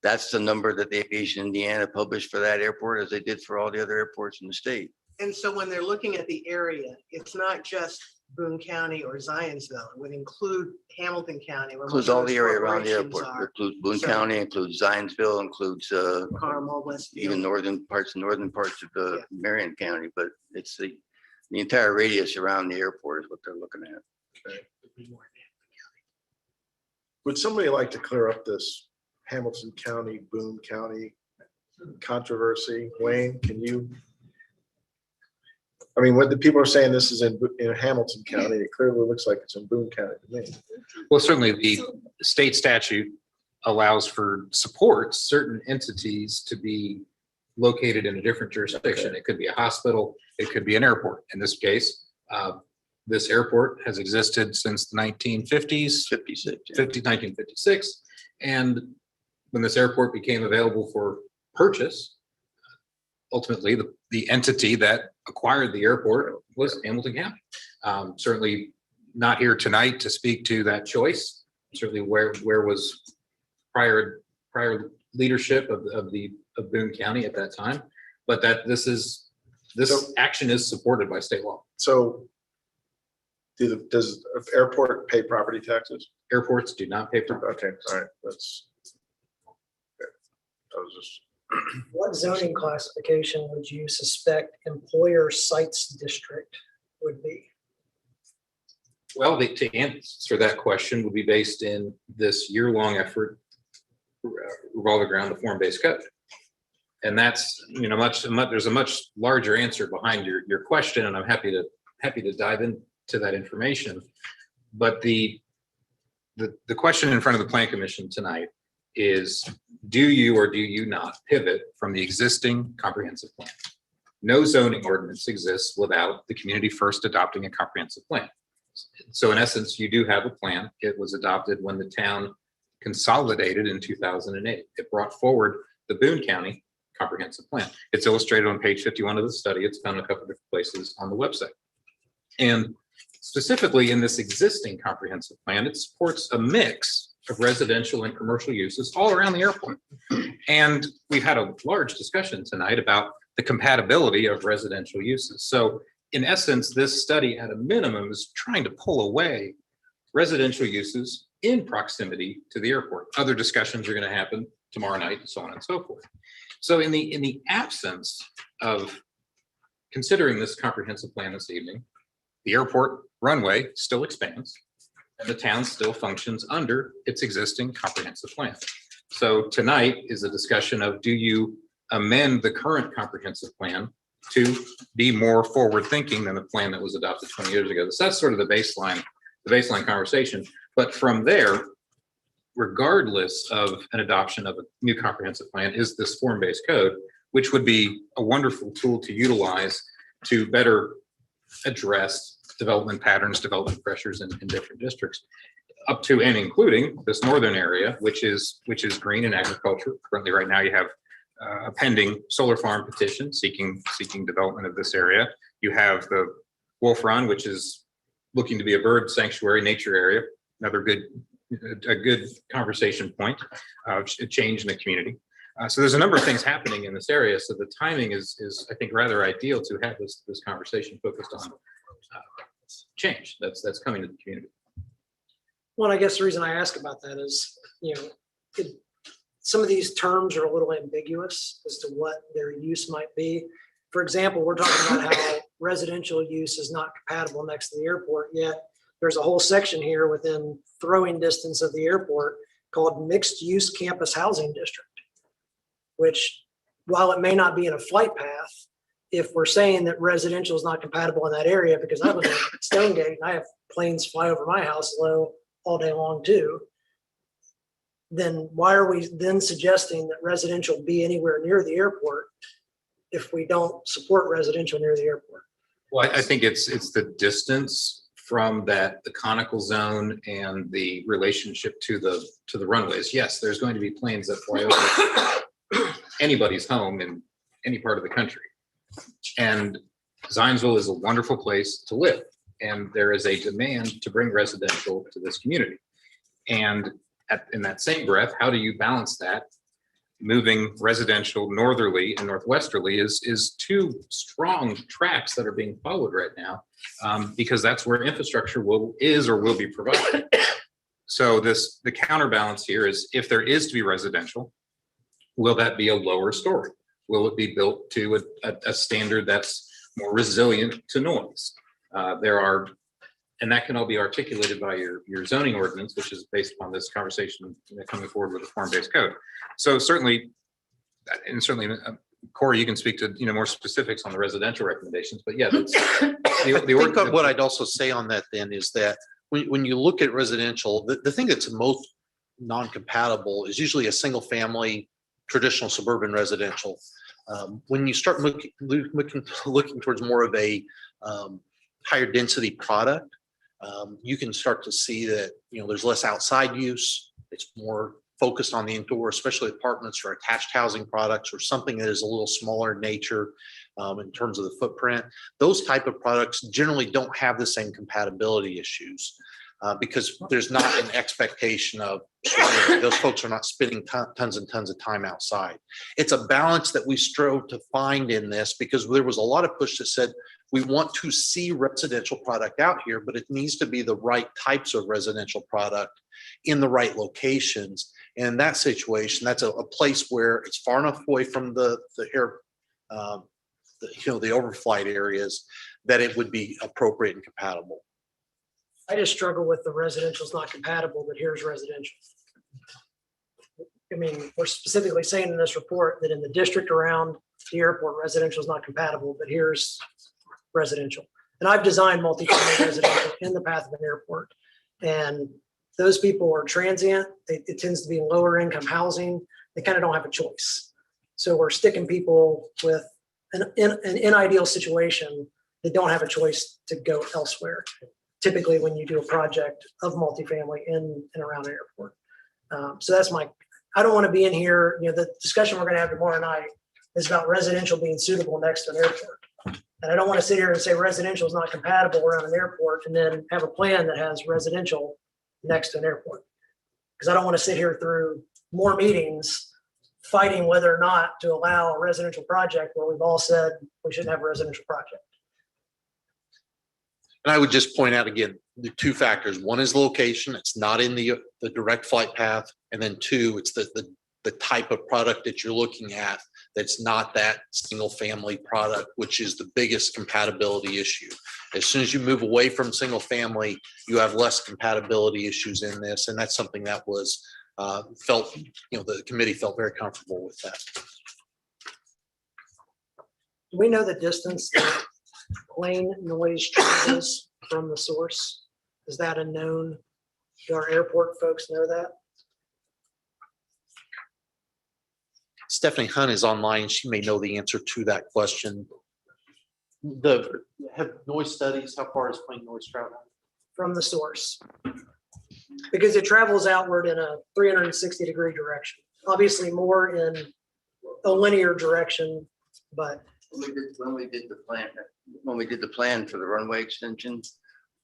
that's the number that the Aviation Indiana published for that airport, as they did for all the other airports in the state. And so when they're looking at the area, it's not just Boone County or Zionsville. It would include Hamilton County. Where Includes most of all the those area around the corporations airport. are. Includes Boone So- County, includes Zionsville, includes Carmel, Westfield. even northern parts of Marion County. But it's the entire radius around the airport is what they're looking at. Okay. Would somebody like to clear up this Hamilton County, Boone County controversy? Wayne, can you? I mean, when the people are saying this is in Hamilton County, it clearly looks like it's in Boone County to me. Well, certainly the state statute allows for supports certain entities to be located in a different jurisdiction. Okay. It could be a hospital, it could be an airport. In this case, this airport has existed since the 1950s, 1956. And when this airport became available for purchase, ultimately the entity that acquired the airport was Hamilton County. Certainly not here tonight to speak to that choice. Certainly where was prior leadership of Boone County at that time, but that this action is supported by state law. So does airport pay property taxes? Airports do not pay property. Okay, all right, that's. Okay. I was just. What zoning classification would you suspect employer sites district would be? Well, to answer that question would be based in this year-long effort revolving around the form-based code. And that's, there's a much larger answer behind your question, and I'm happy to dive into that information. But the question in front of the Plan Commission tonight is, do you or do you not pivot from the existing comprehensive plan? No zoning ordinance exists without the community first adopting a comprehensive plan. So in essence, you do have a plan. It was adopted when the town consolidated in 2008. It brought forward the Boone County comprehensive plan. It's illustrated on page 51 of the study. It's found in a couple of different places on the website. And specifically in this existing comprehensive plan, it supports a mix of residential and commercial uses all around the airport. And we've had a large discussion tonight about the compatibility of residential uses. So in essence, this study at a minimum is trying to pull away residential uses in proximity to the airport. Other discussions are going to happen tomorrow night and so on and so forth. So in the absence of considering this comprehensive plan this evening, the airport runway still expands and the town still functions under its existing comprehensive plan. So tonight is a discussion of, do you amend the current comprehensive plan to be more forward thinking than the plan that was adopted 20 years ago? So that's sort of the baseline conversation. But from there, regardless of an adoption of a new comprehensive plan, is this form-based code, which would be a wonderful tool to utilize to better address development patterns, development pressures in different districts, up to and including this northern area, which is green and agriculture. Currently, right now, you have a pending solar farm petition seeking development of this area. You have the Wolf Run, which is looking to be a bird sanctuary nature area. another a good conversation point of a change in the community. So there's a number of things happening in this area. So the timing is I think rather ideal to have this conversation focused on change that's coming to the community. Well, I guess the reason I ask about that is, some of these terms are a little ambiguous as to what their use might be. For example, we're talking about how residential use is not compatible next to the airport, yet there's a whole section here within throwing distance of the airport called mixed use campus housing district, which while it may not be in a flight path, if we're saying that residential is not compatible in that area, because I live in Stonegate and I have planes fly over my house low all day long too, then why are we then suggesting that residential be anywhere near the airport if we don't support residential near the airport? Well, I think it's the distance from the conical zone and the relationship to the runways. Yes, there's going to be planes that fly over anybody's home in any part of the country. And Zionsville is a wonderful place to live. And there is a demand to bring residential to this community. And in that same breath, how do you balance that? Moving residential northerly and northwesterly is two strong tracks that are being followed right now, because that's where infrastructure is or will be provided. So the counterbalance here is, if there is to be residential, will that be a lower story? Will it be built to a standard that's more resilient to noise? And that can all be articulated by your zoning ordinance, which is based upon this conversation coming forward with a form-based code. So certainly, Corey, you can speak to more specifics on the residential recommendations. But yeah, that's, I think what I'd also say on that then is that when you look at residential, the thing that's most non-compatible is usually a single family, traditional suburban residential. When you start looking towards more of a higher density product, you can start to see that there's less outside use. It's more focused on the indoor, especially apartments or attached housing products or something that is a little smaller in nature in terms of the footprint. Those type of products generally don't have the same compatibility issues because there's not an expectation of those folks are not spending tons and tons of time outside. It's a balance that we strove to find in this, because there was a lot of push that said we want to see residential product out here, but it needs to be the right types of residential product in the right locations. And in that situation, that's a place where it's far enough away from the overflight areas that it would be appropriate and compatible. I just struggle with the residential is not compatible, but here's residential. I mean, we're specifically saying in this report that in the district around the airport, residential is not compatible, but here's residential. And I've designed multi-family residential in the path of an airport. And those people are transient. It tends to be lower income housing. They kind of don't have a choice. So we're sticking people with an ideal situation. They don't have a choice to go elsewhere. Typically when you do a project of multifamily in and around an airport. So that's I don't want to be in here, the discussion we're going to have tomorrow night is about residential being suitable next to an airport. And I don't want to sit here and say residential is not compatible around an airport and then have a plan that has residential next to an airport. Because I don't want to sit here through more meetings fighting whether or not to allow a residential project where we've all said we shouldn't have a residential project. And I would just point out again, the two factors. One is the location. It's not in the direct flight path. And then two, it's the type of product that you're looking at that's not that single family product, which is the biggest compatibility issue. As soon as you move away from single family, you have less compatibility issues in this. And that's something that was felt, the committee felt very comfortable with that. Do we know the distance that plane noise travels from the source? Is that a known? Do our airport folks know that? Stephanie Hunt is online. She may know the answer to that question. Have noise studies, how far is plane noise travel? From the source. Because it travels outward in a 360-degree direction. Obviously more in a linear direction, but When we did the plan for the runway extension,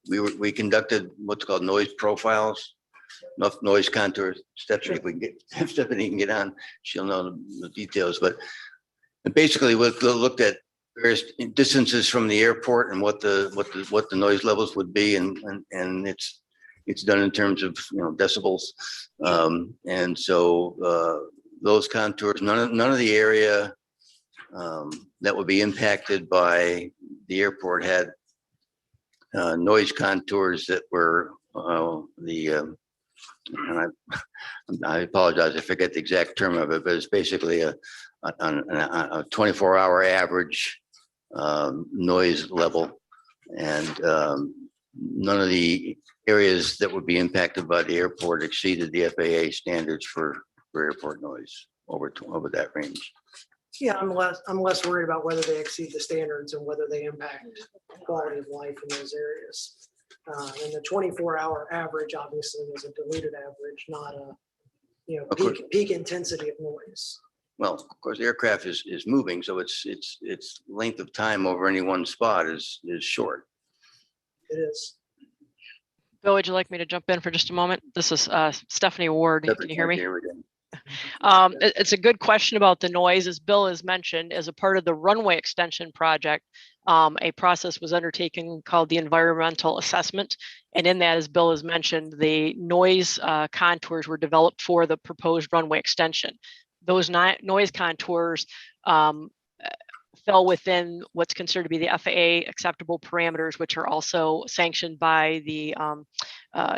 we conducted what's called noise profiles, noise contours. Stephanie, if we can get, if Stephanie can get on, she'll know the details, but basically we looked at various distances from the airport and what the noise levels would be, and it's done in terms of, you know, decibels. And so those contours, none of the area that would be impacted by the airport had noise contours that were and I apologize, I forget the exact term of it, but it's basically a 24-hour average noise level, and none of the areas that would be impacted by the airport exceeded the FAA standards for airport noise over that range. Yeah, I'm less worried about whether they exceed the standards and whether they impact quality of life in those areas. And the 24-hour average obviously is a diluted average, not a, you know, peak intensity of noise. Well, of course, the aircraft is moving, so its length of time over any one spot is short. It is. Bill, would you like me to jump in for just a moment? This is Stephanie Ward. Can you hear me? It's a good question about the noise. As Bill has mentioned, as a part of the runway extension project, a process was undertaken called the environmental assessment. And in that, as Bill has mentioned, the noise contours were developed for the proposed runway extension. Those noise contours fell within what's considered to be the FAA acceptable parameters, which are also sanctioned by the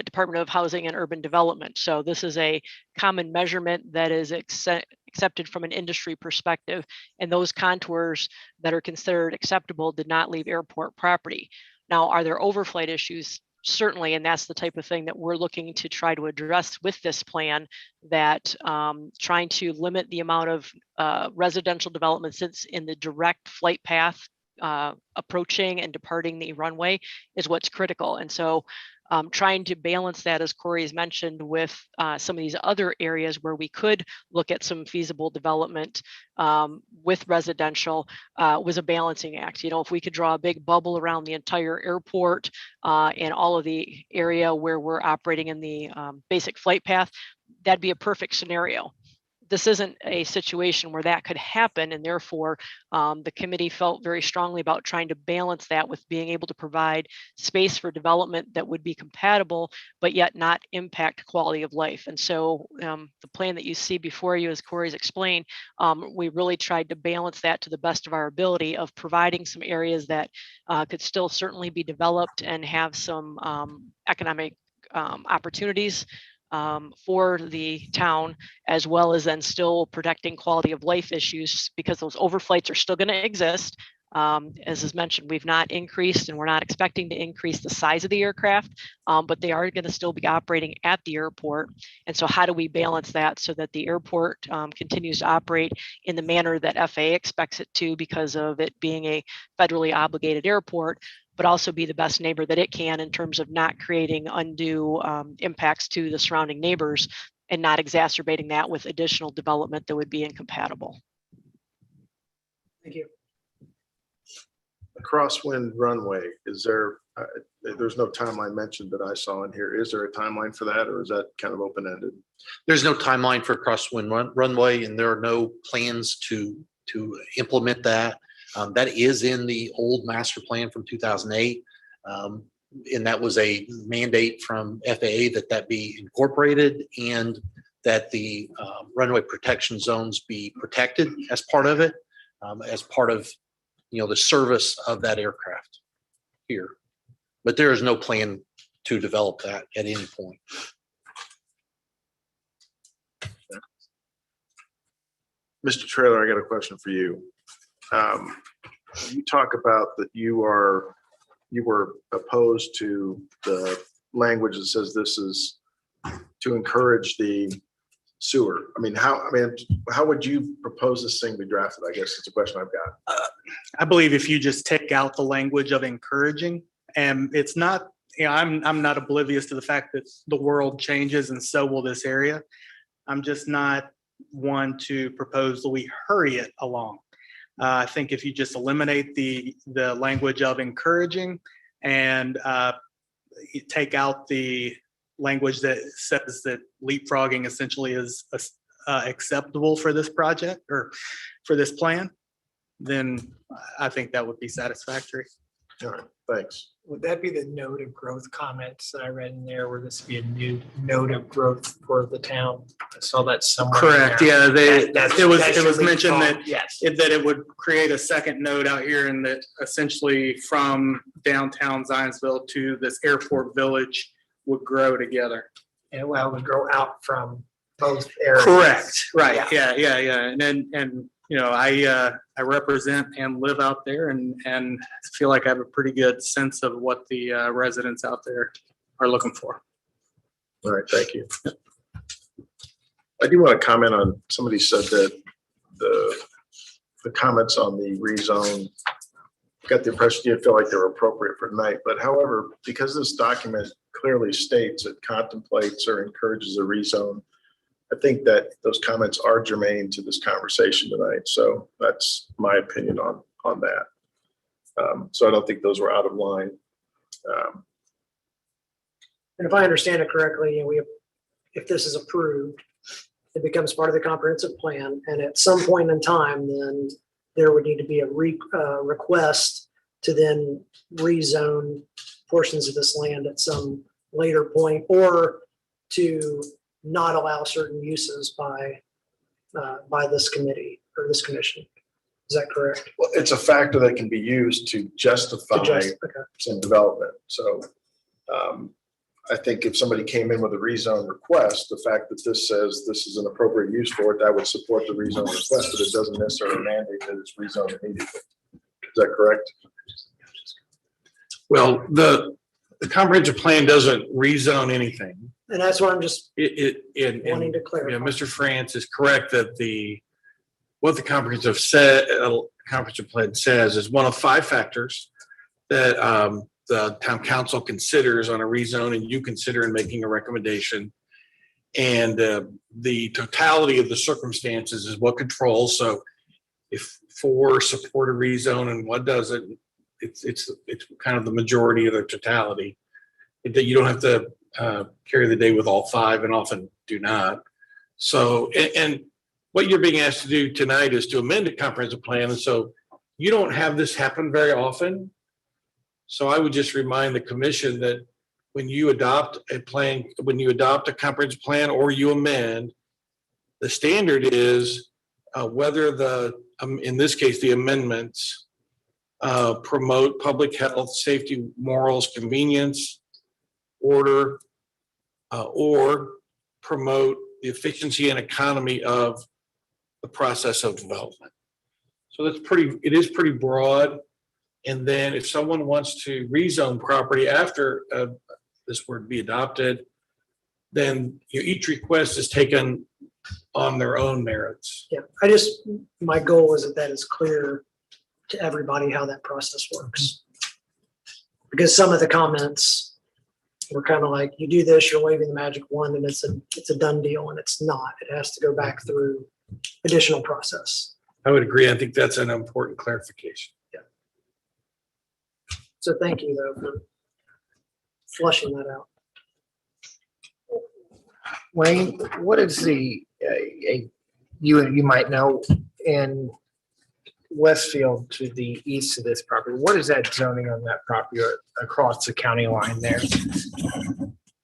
Department of Housing and Urban Development. So this is a common measurement that is accepted from an industry perspective, and those contours that are considered acceptable did not leave airport property. Now, are there overflight issues? Certainly, and that's the type of thing that we're looking to try to address with this plan, that trying to limit the amount of residential development sits in the direct flight path approaching and departing the runway is what's critical. And so trying to balance that, as Corey has mentioned, with some of these other areas where we could look at some feasible development with residential was a balancing act. You know, if we could draw a big bubble around the entire airport and all of the area where we're operating in the basic flight path, that'd be a perfect scenario. This isn't a situation where that could happen, and therefore the committee felt very strongly about trying to balance that with being able to provide space for development that would be compatible, but yet not impact quality of life. And so the plan that you see before you, as Corey's explained, we really tried to balance that to the best of our ability of providing some areas that could still certainly be developed and have some economic opportunities for the town, as well as then still protecting quality of life issues, because those overflights are still going to exist. As is mentioned, we've not increased and we're not expecting to increase the size of the aircraft, but they are going to still be operating at the airport. And so how do we balance that so that the airport continues to operate in the manner that FAA expects it to, because of it being a federally obligated airport, but also be the best neighbor that it can in terms of not creating undue impacts to the surrounding neighbors and not exacerbating that with additional development that would be incompatible. Thank you. The crosswind runway, is there, there's no timeline mentioned that I saw in here. Is there a timeline for that, or is that kind of open-ended? There's no timeline for crosswind runway, and there are no plans to implement that. That is in the old master plan from 2008. And that was a mandate from FAA that be incorporated, and that the runway protection zones be protected as part of it, as part of, you know, the service of that aircraft here. But there is no plan to develop that at any point. Mr. Trailer, I got a question for you. You talk about that you were opposed to the language that says this is to encourage the sewer. I mean, how would you propose this thing be drafted? I guess it's a question I've got. I believe if you just take out the language of encouraging, and it's not, you know, I'm not oblivious to the fact that the world changes and so will this area. I'm just not one to propose that we hurry it along. I think if you just eliminate the language of encouraging and you take out the language that says that leapfrogging essentially is acceptable for this project or for this plan, then I think that would be satisfactory. All right, thanks. Would that be the node of growth comments that I read in there? Where this be a new node of growth for the town? I saw that somewhere. Correct, yeah, it was mentioned that, yes, that it would create a second node out here and that essentially from downtown Zionsville to this airport village would grow together. And well, it would grow out from both areas. Correct, right, yeah. And then, you know, I represent and live out there and feel like I have a pretty good sense of what the residents out there are looking for. All right, thank you. I do want to comment on, somebody said that the comments on the rezone, got the impression you feel like they were appropriate for tonight, but however, because this document clearly states it contemplates or encourages a rezone, I think that those comments are germane to this conversation tonight. So that's my opinion on that. So I don't think those were out of line. And if I understand it correctly, you know, if this is approved, it becomes part of the comprehensive plan. And at some point in time, then there would need to be a request to then rezone portions of this land at some later point, or to not allow certain uses by this committee or this commission. Is that correct? Well, it's a factor that can be used to justify some development. So I think if somebody came in with a rezone request, the fact that this says this is an appropriate use for it, that would support the rezone request, but it doesn't necessarily mandate that it's rezoned immediately. Is that correct? Well, the comprehensive plan doesn't rezone anything. And that's what I'm just wanting to clarify. Yeah, Mr. France is correct that what the comprehensive plan says is one of 5 factors that the town council considers on a rezone, and you consider in making a recommendation. And the totality of the circumstances is what controls. So if 4 support a rezone and 1 doesn't, it's kind of the majority of the totality. That you don't have to carry the day with all 5, and often do not. So, and what you're being asked to do tonight is to amend a comprehensive plan. And so you don't have this happen very often. So I would just remind the commission that when you adopt a plan, when you adopt a comprehensive plan or you amend, the standard is whether in this case, the amendments promote public health, safety, morals, convenience, order, or promote the efficiency and economy of the process of development. So it is pretty broad. And then if someone wants to rezone property after this were to be adopted, then each request is taken on their own merits. Yeah, my goal is that is clear to everybody how that process works. Because some of the comments were kind of like, you do this, you're waving the magic wand and it's a done deal, and it's not. It has to go back through additional process. I would agree. I think that's an important clarification. Yeah. So thank you though for flushing that out. Wayne, what is you might know, in Westfield to the east of this property, what is that zoning on that property across the county line there?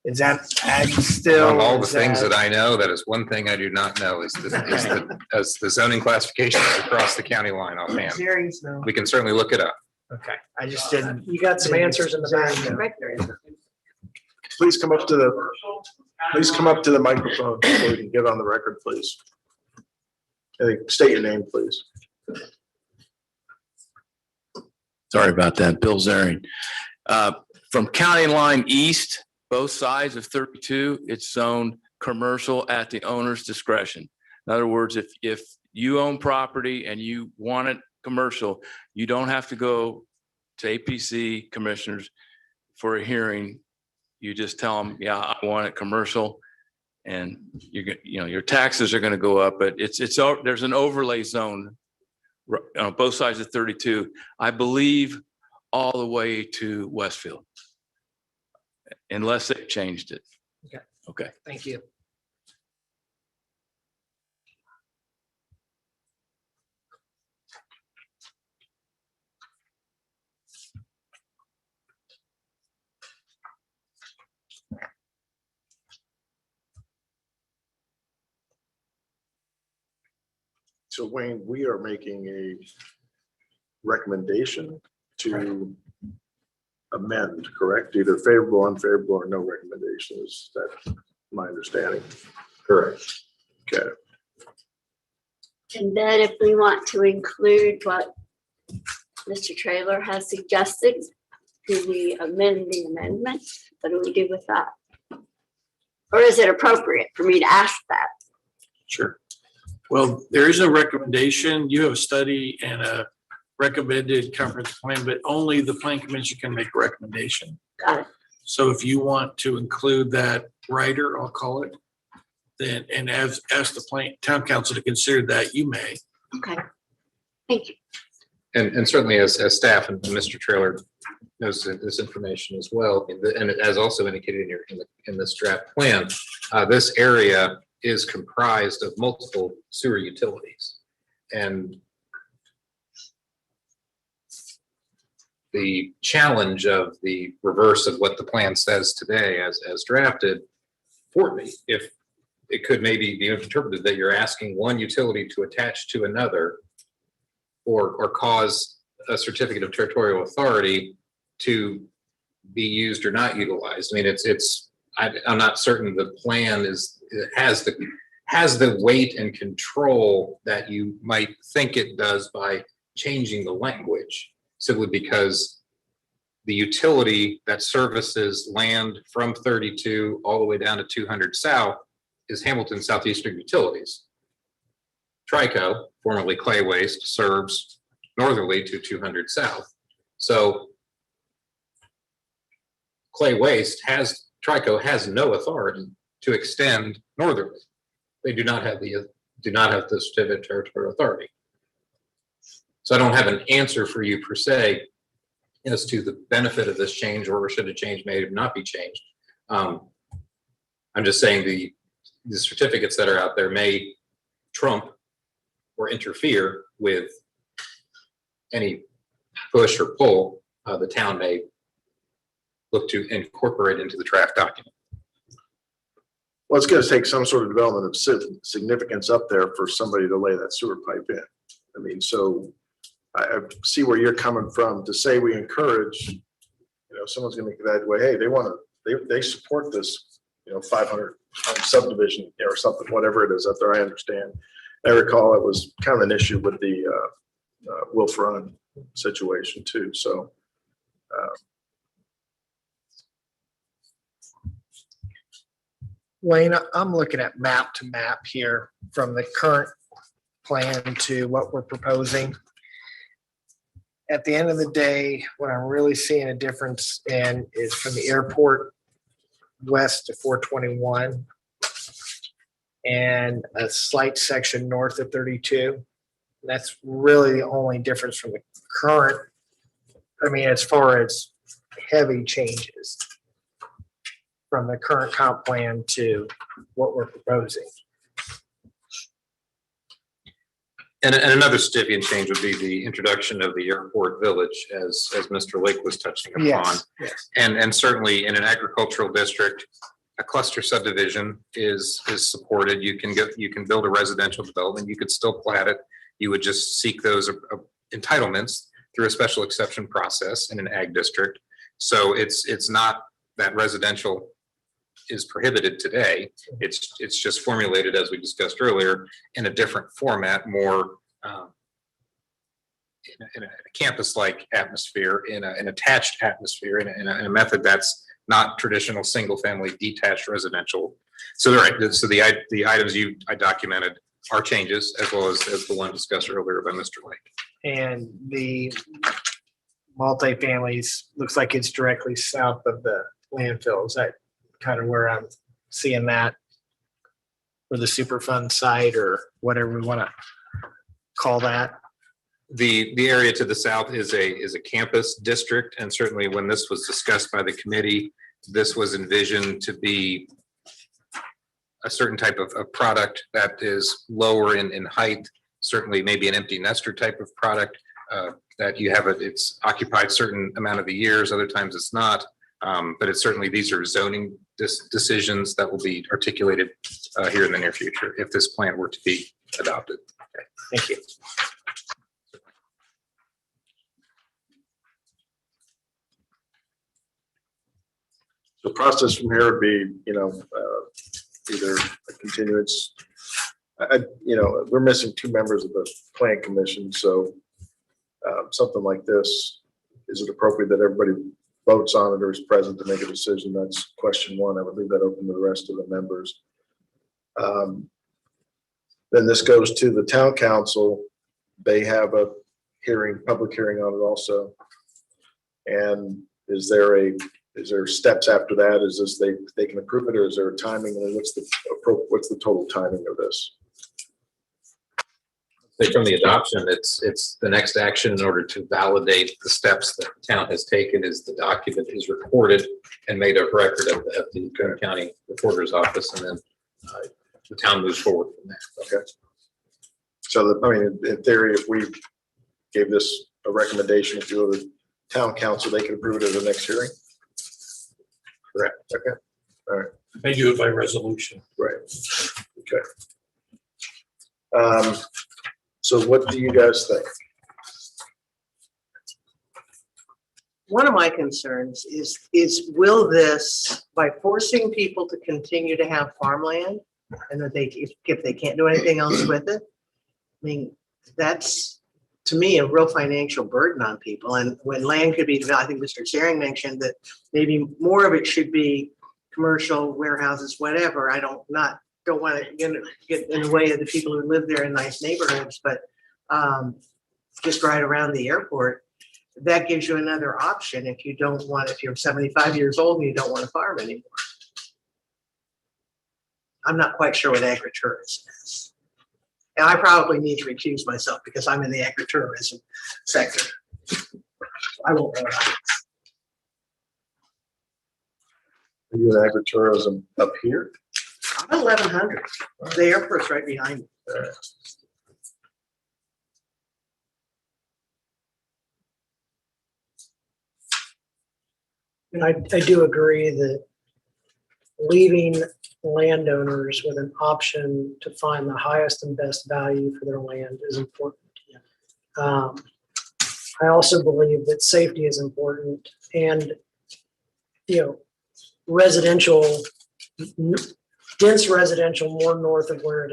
Is that ag still? Among all the things that I know, that is one thing I do not know is the zoning classifications across the county line offhand. We can certainly look it up. Okay, I just didn't. You got some answers in the back. Please come up to the microphone so we can get on the record, please. State your name, please. Sorry about that. Bill Zaring. From county line east, both sides of 32, it's zoned commercial at the owner's discretion. In other words, if you own property and you want it commercial, you don't have to go to APC commissioners for a hearing. You just tell them, yeah, I want it commercial, and your taxes are going to go up, but there's an overlay zone on both sides of 32, I believe, all the way to Westfield. unless they changed it. Okay. Okay. Thank you. So Wayne, we are making a recommendation to amend, correct? Either favorable, unfavorable, or no recommendation. Is that my understanding? Correct. Okay. And then if we want to include what Mr. Trailer has suggested, do we amend the amendment? What do we do with that? Or is it appropriate for me to ask that? Sure. Well, there is a recommendation. You have a study and a recommended comprehensive plan, but only the plan commission can make a recommendation. Got it. So if you want to include that rider, I'll call it, then, and ask the town council to consider that, you may. Okay. Thank you. And certainly as staff and Mr. Trailer knows this information as well, and as also indicated in this draft plan, this area is comprised of multiple sewer utilities. And the challenge of the reverse of what the plan says today as drafted, for me, if it could maybe be interpreted that you're asking one utility to attach to another or cause a certificate of territorial authority to be used or not utilized. I mean, I'm not certain the plan has the weight and control that you might think it does by changing the language, simply because the utility that services land from 32 all the way down to 200 South is Hamilton Southeastern Utilities. Trico, formerly Clay Waste, serves northerly to 200 South. So Clay Waste Trico has no authority to extend northerly. They do not have the certificate of territorial authority. So I don't have an answer for you per se as to the benefit of this change, or should a change made or not be changed. I'm just saying the certificates that are out there may trump or interfere with any push or pull the town may look to incorporate into the draft document. Well, it's going to take some sort of development of significance up there for somebody to lay that sewer pipe in. I mean, so I see where you're coming from. To say we encourage, someone's going to evaluate, hey, they support this, 500 subdivision or something, whatever it is up there. I understand. I recall it was kind of an issue with the Wolf Run situation too. So. Wayne, I'm looking at map to map here from the current plan to what we're proposing. At the end of the day, what I'm really seeing a difference in is from the airport west to 421 and a slight section north of 32. That's really the only difference from the current, as far as heavy changes from the current comp plan to what we're proposing. And another significant change would be the introduction of the airport village, as Mr. Lake was touching upon. Yes. And certainly in an agricultural district, a cluster subdivision is supported. You can build a residential development. You could still plat it. You would just seek those entitlements through a special exception process in an ag district. So it's not that residential is prohibited today. It's just formulated, as we discussed earlier, in a different format, more in a campus-like atmosphere, in an attached atmosphere, in a method that's not traditional single-family detached residential. So so the items I documented are changes, as well as the one discussed earlier by Mr. Lake. And the multifamilies looks like it's directly south of the landfill. Is that kind of where I'm seeing that, or the Superfund site, or whatever we want to call that? The area to the south is a campus district, and certainly when this was discussed by the committee, this was envisioned to be a certain type of product that is lower in height, certainly maybe an empty nester type of product that you have, it's occupied certain amount of the years, other times it's not. But it's certainly, these are zoning decisions that will be articulated here in the near future if this plan were to be adopted. Okay, thank you. The process from here would be, either a continuance. We're missing 2 members of the plan commission, so something like this, is it appropriate that everybody votes on it or is present to make a decision? That's question 1. I would leave that open to the rest of the members. Then this goes to the town council. They have a public hearing on it also. And is there steps after that? Is this they can approve it, or is there a timing? And what's the total timing of this? From the adoption, it's the next action in order to validate the steps that the town has taken is the document is recorded and made of record at the Kern County Recorder's Office, and then the town moves forward from there. Okay. So, in theory, if we gave this a recommendation to the town council, they could approve it at the next hearing? Correct. Okay. All right. They do it by resolution. Right. Okay. So what do you guys think? One of my concerns is will this, by forcing people to continue to have farmland and that if they can't do anything else with it, that's to me a real financial burden on people. And when land could be developed, I think Mr. Sharing mentioned that maybe more of it should be commercial warehouses, whatever. I don't want to get in the way of the people who live there in nice neighborhoods, but just right around the airport, that gives you another option if you're 75 years old and you don't want to farm anymore. I'm not quite sure what agritourism is. And I probably need to recuse myself because I'm in the agritourism sector. I won't know that. Are you in agritourism up here? I'm at 1100. The airport's right behind me. And I do agree that leaving landowners with an option to find the highest and best value for their land is important. I also believe that safety is important, and residential, dense residential more north of where it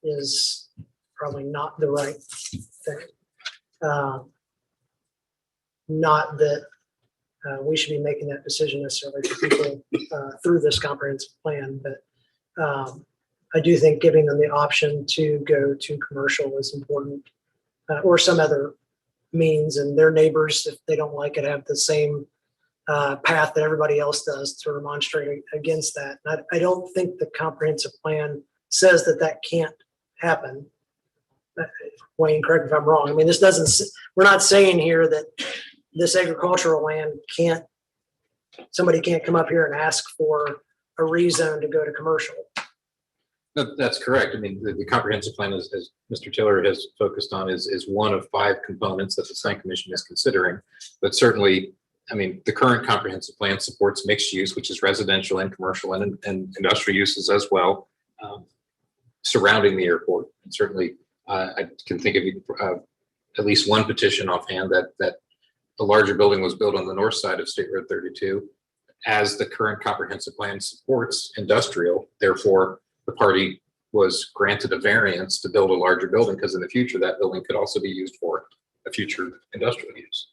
is probably not the right thing. Not that we should be making that decision necessarily for people through this comprehensive plan, but I do think giving them the option to go to commercial is important, or some other means, and their neighbors, if they don't like it, have the same path that everybody else does to remonstrate against that. And I don't think the comprehensive plan says that can't happen. Wayne, correct me if I'm wrong. We're not saying here that this agricultural land somebody can't come up here and ask for a rezone to go to commercial. No, that's correct. The comprehensive plan, as Mr. Tiller has focused on, is one of 5 components that the Site Commission is considering. But certainly, the current comprehensive plan supports mixed use, which is residential and commercial and industrial uses as well, surrounding the airport. And certainly, I can think of at least one petition offhand that the larger building was built on the north side of State Road 32. As the current comprehensive plan supports industrial, therefore the party was granted a variance to build a larger building because in the future that building could also be used for a future industrial use.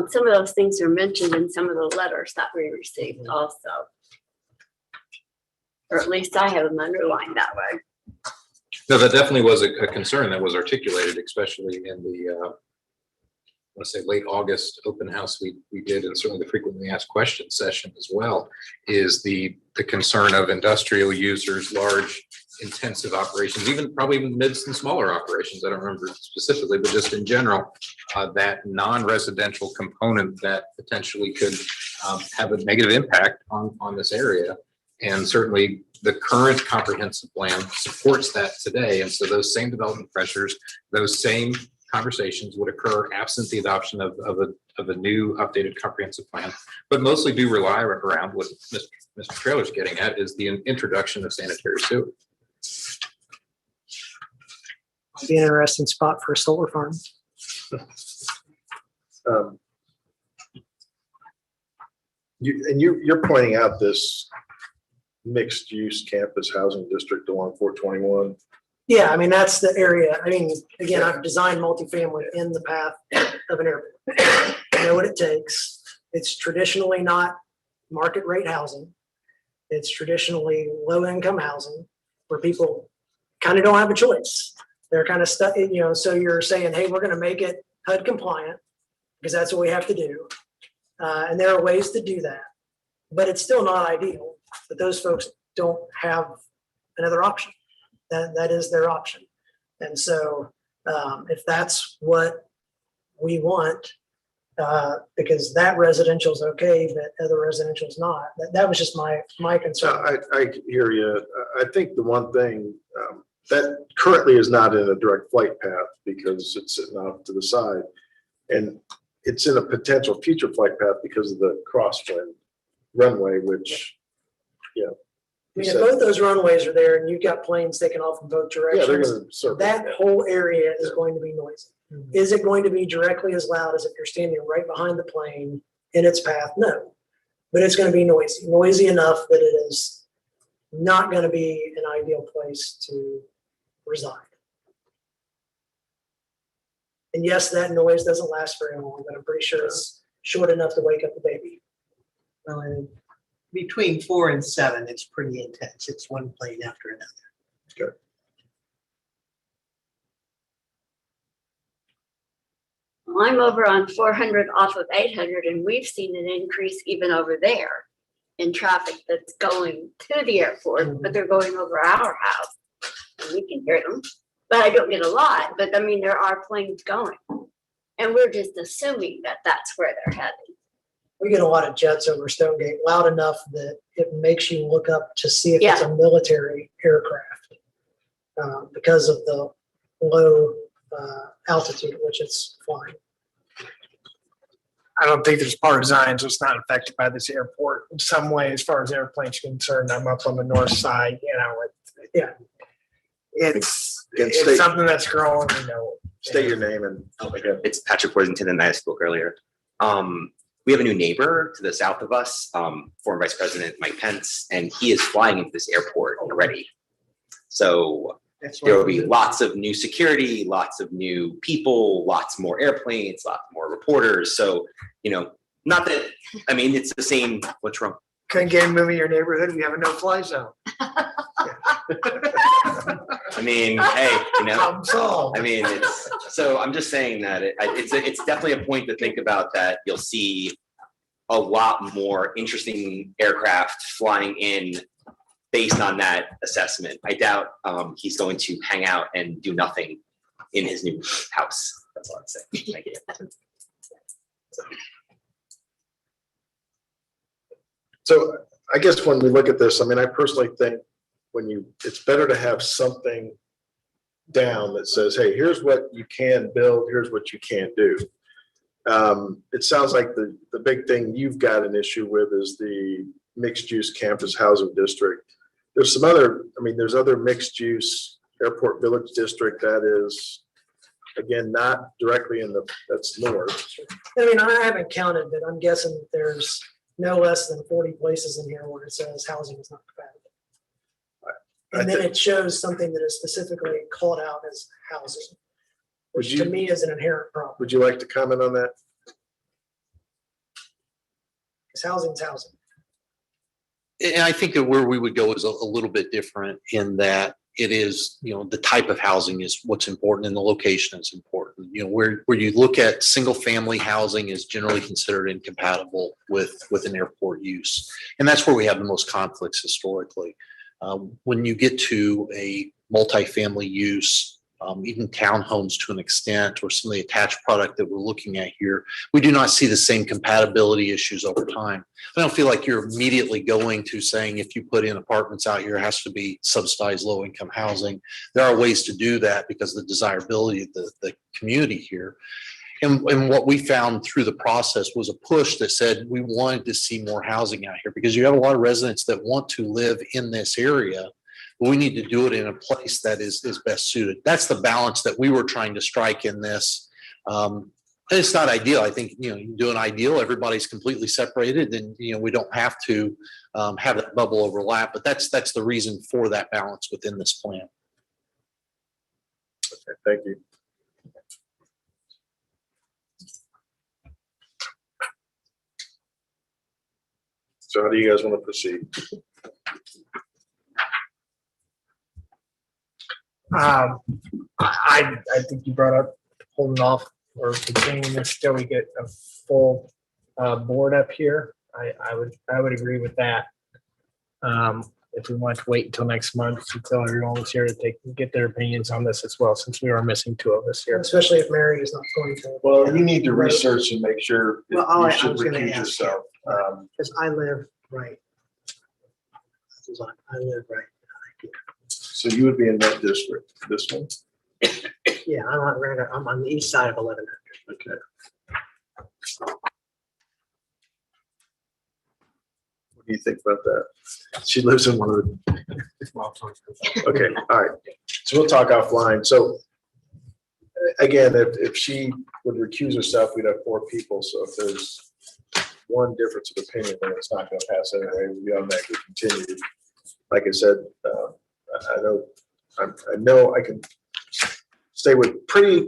Some of those things are mentioned in some of the letters that we received also. Or at least I have them underlined that way. No, that definitely was a concern that was articulated, especially in want to say late August open house we did, and certainly the frequently asked questions session as well, is the concern of industrial users, large intensive operations, probably even mid and smaller operations. I don't remember specifically, but just in general, that non-residential component that potentially could have a negative impact on this area. And certainly the current comprehensive plan supports that today. And so those same development pressures, those same conversations would occur absent the adoption of a new updated comprehensive plan, but mostly do rely around what Mr. Trailer's getting at, is the introduction of sanitary sewer. Be an interesting spot for a solar farm. You're pointing out this mixed use campus housing district along 421. Yeah, I mean, that's the area. I mean, again, I've designed multifamily in the path of an airport. I know what it takes. It's traditionally not market rate housing. It's traditionally low income housing where people kind of don't have a choice. They're kind of stuck, so you're saying, hey, we're going to make it HUD compliant because that's what we have to do. And there are ways to do that, but it's still not ideal. But those folks don't have another option. That is their option. And so if that's what we want, because that residential is okay, but other residential is not. That was just my concern. I hear you. I think the one thing that currently is not in a direct flight path because it's sitting off to the side, and it's in a potential future flight path because of the crosswind runway, which, I mean, if both those runways are there and you've got planes taking off in both they're directions, going to circle. that whole area is going to be noisy. Is it going to be directly as loud as if you're standing right behind the plane in its path? No, but it's going to be noisy enough that it is not going to be an ideal place to reside. And yes, that noise doesn't last very long, but I'm pretty sure it's short enough to wake up the baby. Well, and between 4 and 7, it's pretty intense. It's one plane after another. Good. I'm over on 400 off of 800, and we've seen an increase even over there in traffic that's going to the airport, but they're going over our house. And we can hear them, but I don't get a lot. But I mean, there are planes going, and we're just assuming that that's where they're heading. We get a lot of jets over Stonegate, loud enough that it makes you look up to see if it's a military aircraft because of the low altitude at which it's flying. I don't think there's part of Zionsville that's not affected by this airport in some way as far as airplanes are concerned. I'm up on the north side, it's something that's growing, State your name and It's Patrick Worthington, and I spoke earlier. We have a new neighbor to the south of us, former Vice President Mike Pence, and he is flying into this airport already. So there will be lots of new security, lots of new people, lots more airplanes, lots more reporters. So, not that, I mean, it's the same, what's wrong? Couldn't get him moving in your neighborhood. We have a no-fly zone. I mean, hey, Problem solved. I mean, so I'm just saying that it's definitely a point to think about, that you'll see a lot more interesting aircraft flying in based on that assessment. I doubt he's going to hang out and do nothing in his new house. That's all I'm saying. Thank you. So I guess when we look at this, I mean, I personally think it's better to have something down that says, hey, here's what you can build, here's what you can't do. It sounds like the big thing you've got an issue with is the mixed use campus housing district. There's some other, there's other mixed use airport village district that is, again, not directly that's north. I haven't counted, but I'm guessing that there's no less than 40 places in here where it says housing is not compatible. And then it shows something that is specifically called out as housing, which to me is an inherent problem. Would you like to comment on that? Because housing's housing. And I think that where we would go is a little bit different in that it is, the type of housing is what's important and the location is important. Where you look at single family housing is generally considered incompatible with an airport use. And that's where we have the most conflicts historically. When you get to a multifamily use, even townhomes to an extent, or some of the attached product that we're looking at here, we do not see the same compatibility issues over time. I don't feel like you're immediately going to saying if you put in apartments out here, it has to be subsidized low income housing. There are ways to do that because of the desirability of the community here. And what we found through the process was a push that said we wanted to see more housing out here because you have a lot of residents that want to live in this area. But we need to do it in a place that is best suited. That's the balance that we were trying to strike in this. And it's not ideal. I think, you do an ideal, everybody's completely separated and, we don't have to have that bubble overlap, but that's the reason for that balance within this plan. Okay, thank you. So how do you guys want to proceed? I think you brought up holding off or continuing this till we get a full board up here. I would agree with that. If we want to wait until next month until everyone was here to get their opinions on this as well, since we are missing two of us here. Especially if Mary is not going to. Well, you need to research and make sure Well, if I you was should gonna recuse ask yourself. Because I live right. I live right. So you would be in that district, this one? Yeah, I'm on the east side of 1100. Okay. What do you think about that? She lives in one of the. Okay, all right. So we'll talk offline. So again, if she would recuse herself, we'd have 4 people. So if there's one difference of opinion, then it's not going to pass anyway. We'll be automatically continued. Like I said, I know I can say with pretty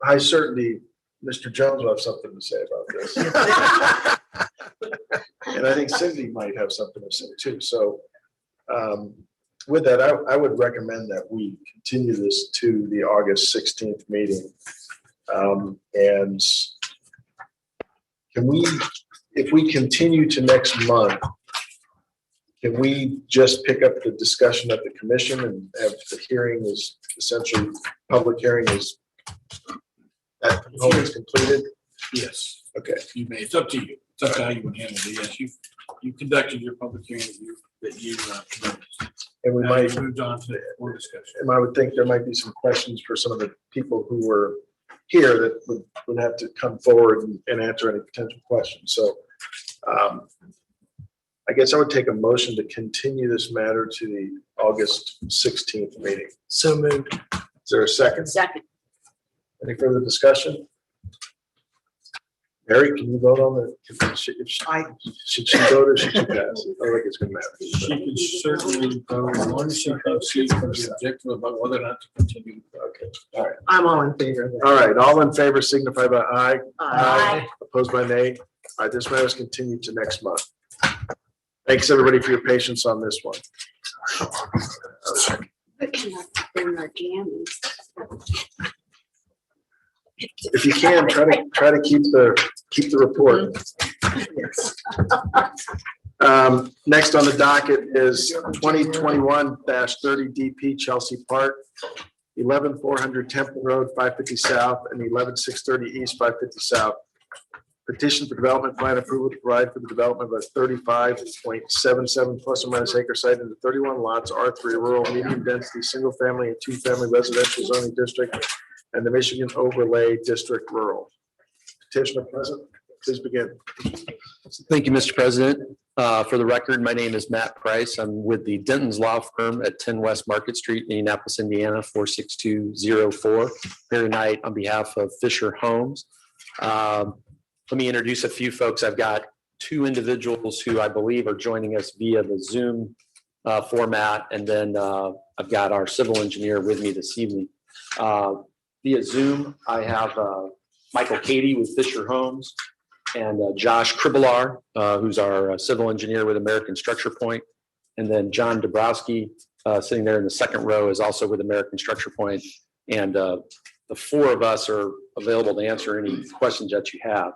high certainty, Mr. Jones will have something to say about this. And I think Cindy might have something to say too. So with that, I would recommend that we continue this to the August 16th meeting. And can we, if we continue to next month, can we just pick up the discussion at the commission and have the hearing is essentially, public hearing is, that component is completed? Yes, Okay. you may. It's up to you. It's up to how you would handle it. Yes, you conducted your public hearing that you conducted. And we Now might, you moved on to more discussion. and I would think there might be some questions for some of the people who were here that would have to come forward and answer any potential questions. So I guess I would take a motion to continue this matter to the August 16th meeting. So moved. Is there a second? Second. Any further discussion? Mary, can you vote on the, should she vote or should she pass? I don't think it's gonna matter. She can certainly vote on, she can be objective about whether or not to continue. Okay, all right. I'm all in favor of that. All right, all in favor signify by aye. Aye. Opposed by nay. All right, this matter is continued to next month. Thanks, everybody, for your patience on this one. But can I bring our jammies? If you can, try to keep the report. Next on the docket is 2021-30 DP Chelsea Park, 11400 Temple Road, 550 South, and 11630 East, 550 South. Petition for development plan approval to provide for the development of a 35.77 plus or minus acre site into 31 lots, R3 rural, medium density, single family and 2-family residential zoning district, and the Michigan Overlay District Rural. Petitioner present, please begin. Thank you, Mr. President. For the record, my name is Matt Price. I'm with the Denton's Law Firm at 10 West Market Street, Indianapolis, Indiana, 46204. Here tonight on behalf of Fisher Homes. Let me introduce a few folks. I've got 2 individuals who I believe are joining us via the Zoom format, and then I've got our civil engineer with me this evening. Via Zoom, I have Michael Cady with Fisher Homes and Josh Kribelar, who's our civil engineer with American Structure Point, and then John Dabrowski sitting there in the second row is also with American Structure Point. And the four of us are available to answer any questions that you have.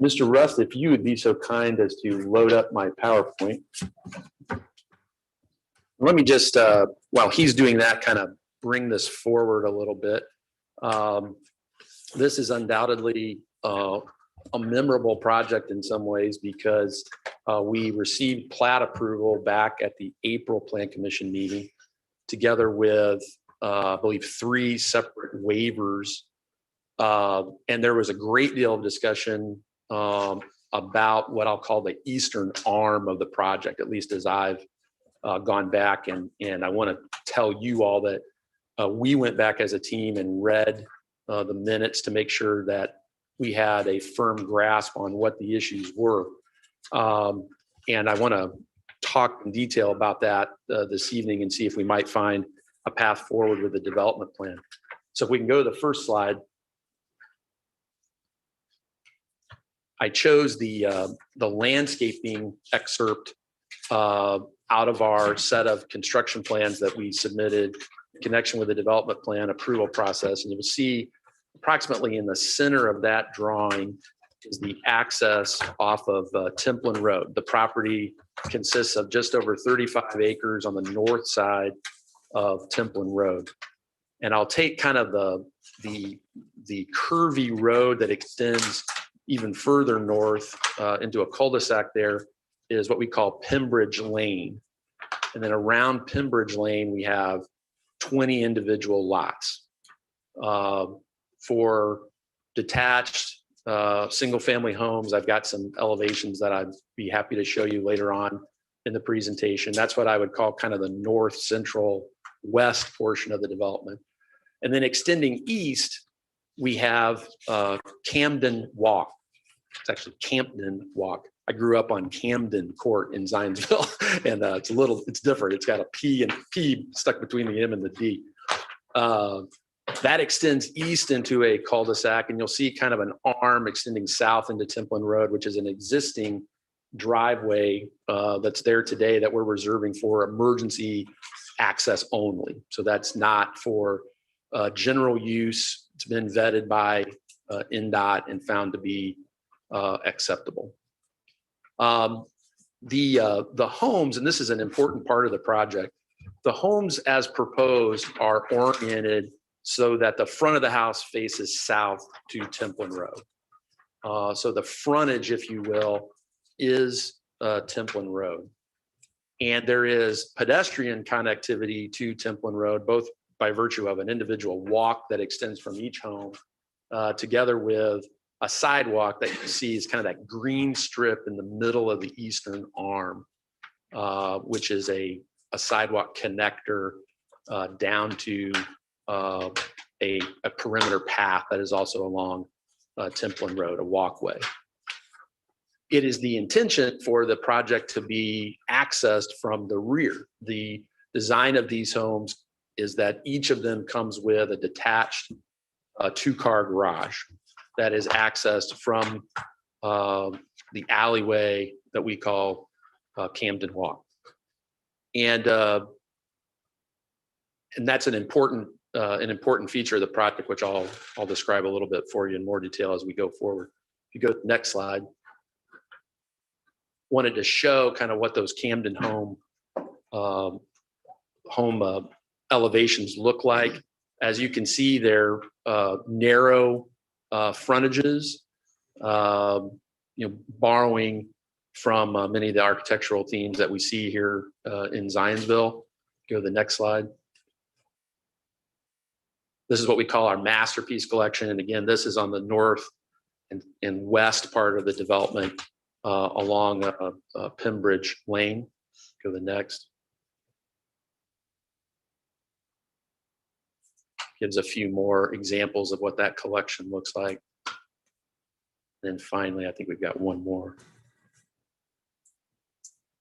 Mr. Rust, if you would be so kind as to load up my PowerPoint. Let me just, while he's doing that, kind of bring this forward a little bit. This is undoubtedly a memorable project in some ways because we received plat approval back at the April Plan Commission meeting together with, I believe, 3 separate waivers. And there was a great deal of discussion about what I'll call the eastern arm of the project, at least as I've gone back. And I want to tell you all that we went back as a team and read the minutes to make sure that we had a firm grasp on what the issues were. And I want to talk in detail about that this evening and see if we might find a path forward with the development plan. So if we can go to the first slide. I chose the landscaping excerpt out of our set of construction plans that we submitted in connection with the development plan approval process. And you'll see approximately in the center of that drawing is the access off of Templin Road. The property consists of just over 35 acres on the north side of Templin Road. And I'll take kind of the curvy road that extends even further north into a cul-de-sac. There is what we call Pembridge Lane. And then around Pembridge Lane, we have 20 individual lots. For detached single-family homes, I've got some elevations that I'd be happy to show you later on in the presentation. That's what I would call kind of the north central west portion of the development. And then extending east, we have Camden Walk. It's actually Campden Walk. I grew up on Camden Court in Zionsville, and it's different. It's got a P and P stuck between the M and the D. That extends east into a cul-de-sac, and you'll see kind of an arm extending south into Templin Road, which is an existing driveway that's there today that we're reserving for emergency access only. So that's not for general use. It's been vetted by NDOT and found to be acceptable. The homes, and this is an important part of the project, the homes as proposed are oriented so that the front of the house faces south to Templin Road. So the frontage, if you will, is Templin Road. And there is pedestrian connectivity to Templin Road, both by virtue of an individual walk that extends from each home, together with a sidewalk that you see is kind of that green strip in the middle of the eastern arm, which is a sidewalk connector down to a perimeter path that is also along Templin Road, a walkway. It is the intention for the project to be accessed from the rear. The design of these homes is that each of them comes with a detached 2-car garage that is accessed from the alleyway that we call Camden Walk. And that's an important feature of the project, which I'll describe a little bit for you in more detail as we go forward. If you go to the next slide. Wanted to show kind of what those Camden home elevations look like. As you can see, they're narrow frontages, borrowing from many of the architectural themes that we see here in Zionsville. Go to the next slide. This is what we call our masterpiece collection. And again, this is on the north and west part of the development along Pembridge Lane. Go to the next. Gives a few more examples of what that collection looks like. And then finally, I think we've got one more.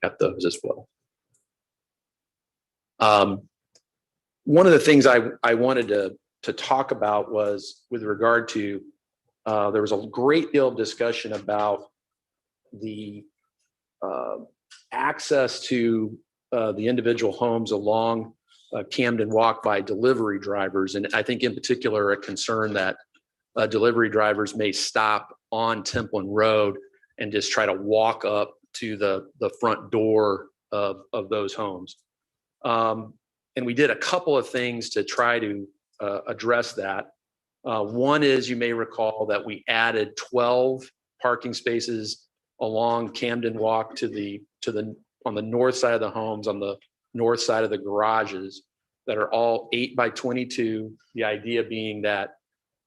Got those as well. One of the things I wanted to talk about was with regard to, there was a great deal of discussion about the access to the individual homes along Camden Walk by delivery drivers. And I think in particular, a concern that delivery drivers may stop on Templin Road and just try to walk up to the front door of those homes. And we did a couple of things to try to address that. One is, you may recall that we added 12 parking spaces along Camden Walk on the north side of the homes, on the north side of the garages, that are all 8 by 22. The idea being that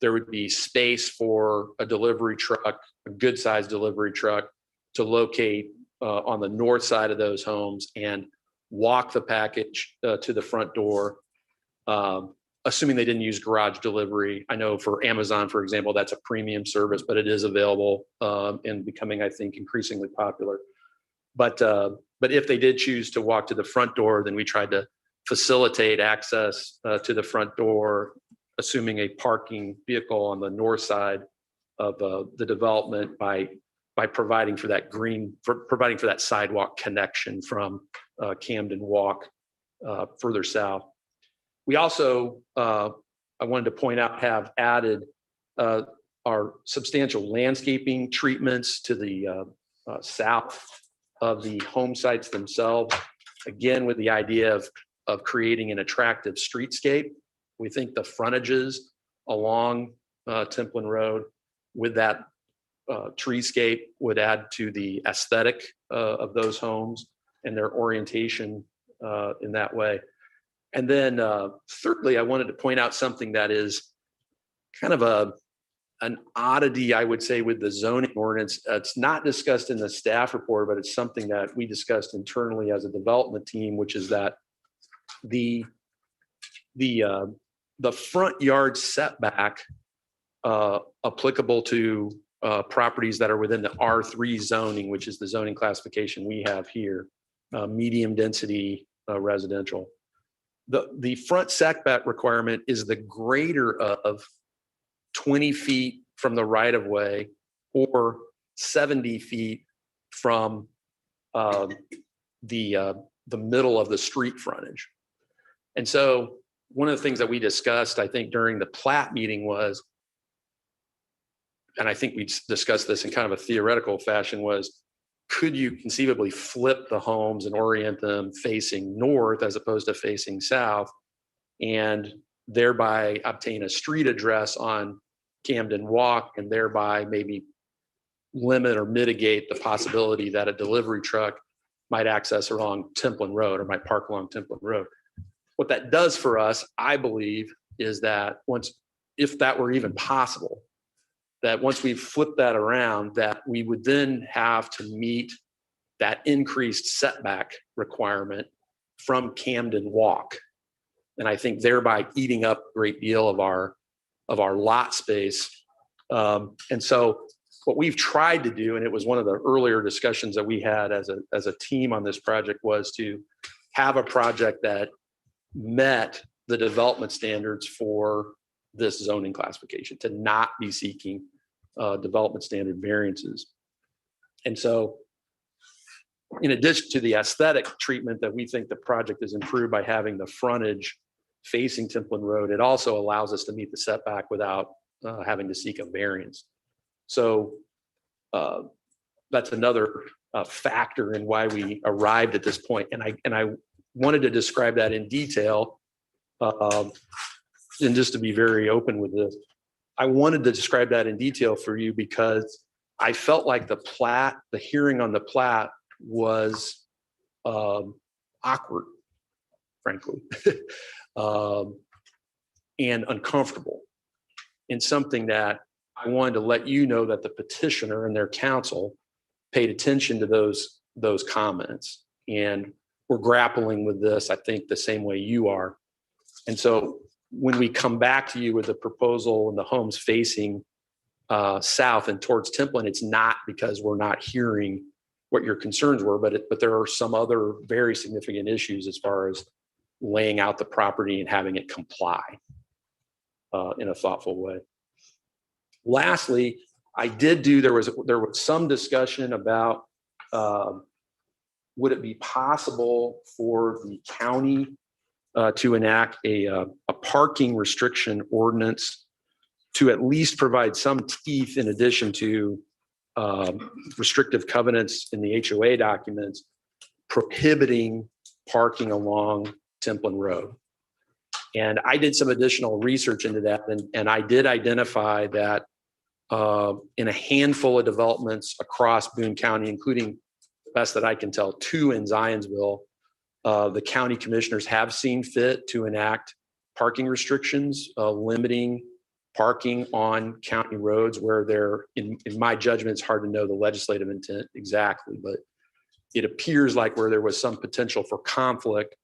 there would be space for a delivery truck, a good sized delivery truck, to locate on the north side of those homes and walk the package to the front door, assuming they didn't use garage delivery. I know for Amazon, for example, that's a premium service, but it is available and becoming, I think, increasingly popular. But if they did choose to walk to the front door, then we tried to facilitate access to the front door, assuming a parking vehicle on the north side of the development by providing for that sidewalk connection from Camden Walk further south. We also, I wanted to point out, have added our substantial landscaping treatments to the south of the home sites themselves, again, with the idea of creating an attractive streetscape. We think the frontages along Templin Road with that treescape would add to the aesthetic of those homes and their orientation in that way. And then thirdly, I wanted to point out something that is kind of an oddity, I would say, with the zoning ordinance. It's not discussed in the staff report, but it's something that we discussed internally as a development team, which is that the front yard setback applicable to properties that are within the R3 zoning, which is the zoning classification we have here, medium density residential. The front setback requirement is the greater of 20 feet from the right of way or 70 feet from the middle of the street frontage. And so one of the things that we discussed, I think, during the plat meeting was, and I think we discussed this in kind of a theoretical fashion, was could you conceivably flip the homes and orient them facing north as opposed to facing south, and thereby obtain a street address on Camden Walk, and thereby maybe limit or mitigate the possibility that a delivery truck might access along Templin Road or might park along Templin Road. What that does for us, I believe, is that if that were even possible, that once we flip that around, that we would then have to meet that increased setback requirement from Camden Walk. And I think thereby eating up a great deal of our lot space. And so what we've tried to do, and it was one of the earlier discussions that we had as a team on this project, was to have a project that met the development standards for this zoning classification, to not be seeking development standard variances. And so in addition to the aesthetic treatment that we think the project is improved by having the frontage facing Templin Road, it also allows us to meet the setback without having to seek a variance. So that's another factor in why we arrived at this point. And I wanted to describe that in detail. And just to be very open with this, I wanted to describe that in detail for you because I felt like the hearing on the plat was awkward, frankly, and uncomfortable, and something that I wanted to let you know that the petitioner and their counsel paid attention to those comments, and we're grappling with this, I think, the same way you are. And so when we come back to you with the proposal and the homes facing south and towards Templin, it's not because we're not hearing what your concerns were, but there are some other very significant issues as far as laying out the property and having it comply in a thoughtful way. Lastly, there was some discussion about would it be possible for the county to enact a parking restriction ordinance to at least provide some teeth in addition to restrictive covenants in the HOA documents prohibiting parking along Templin Road? And I did some additional research into that, and I did identify that in a handful of developments across Boone County, including, best that I can tell, 2 in Zionsville, the county commissioners have seen fit to enact parking restrictions, limiting parking on county roads where they're, in my judgment, it's hard to know the legislative intent exactly, but it appears like where there was some potential for conflict,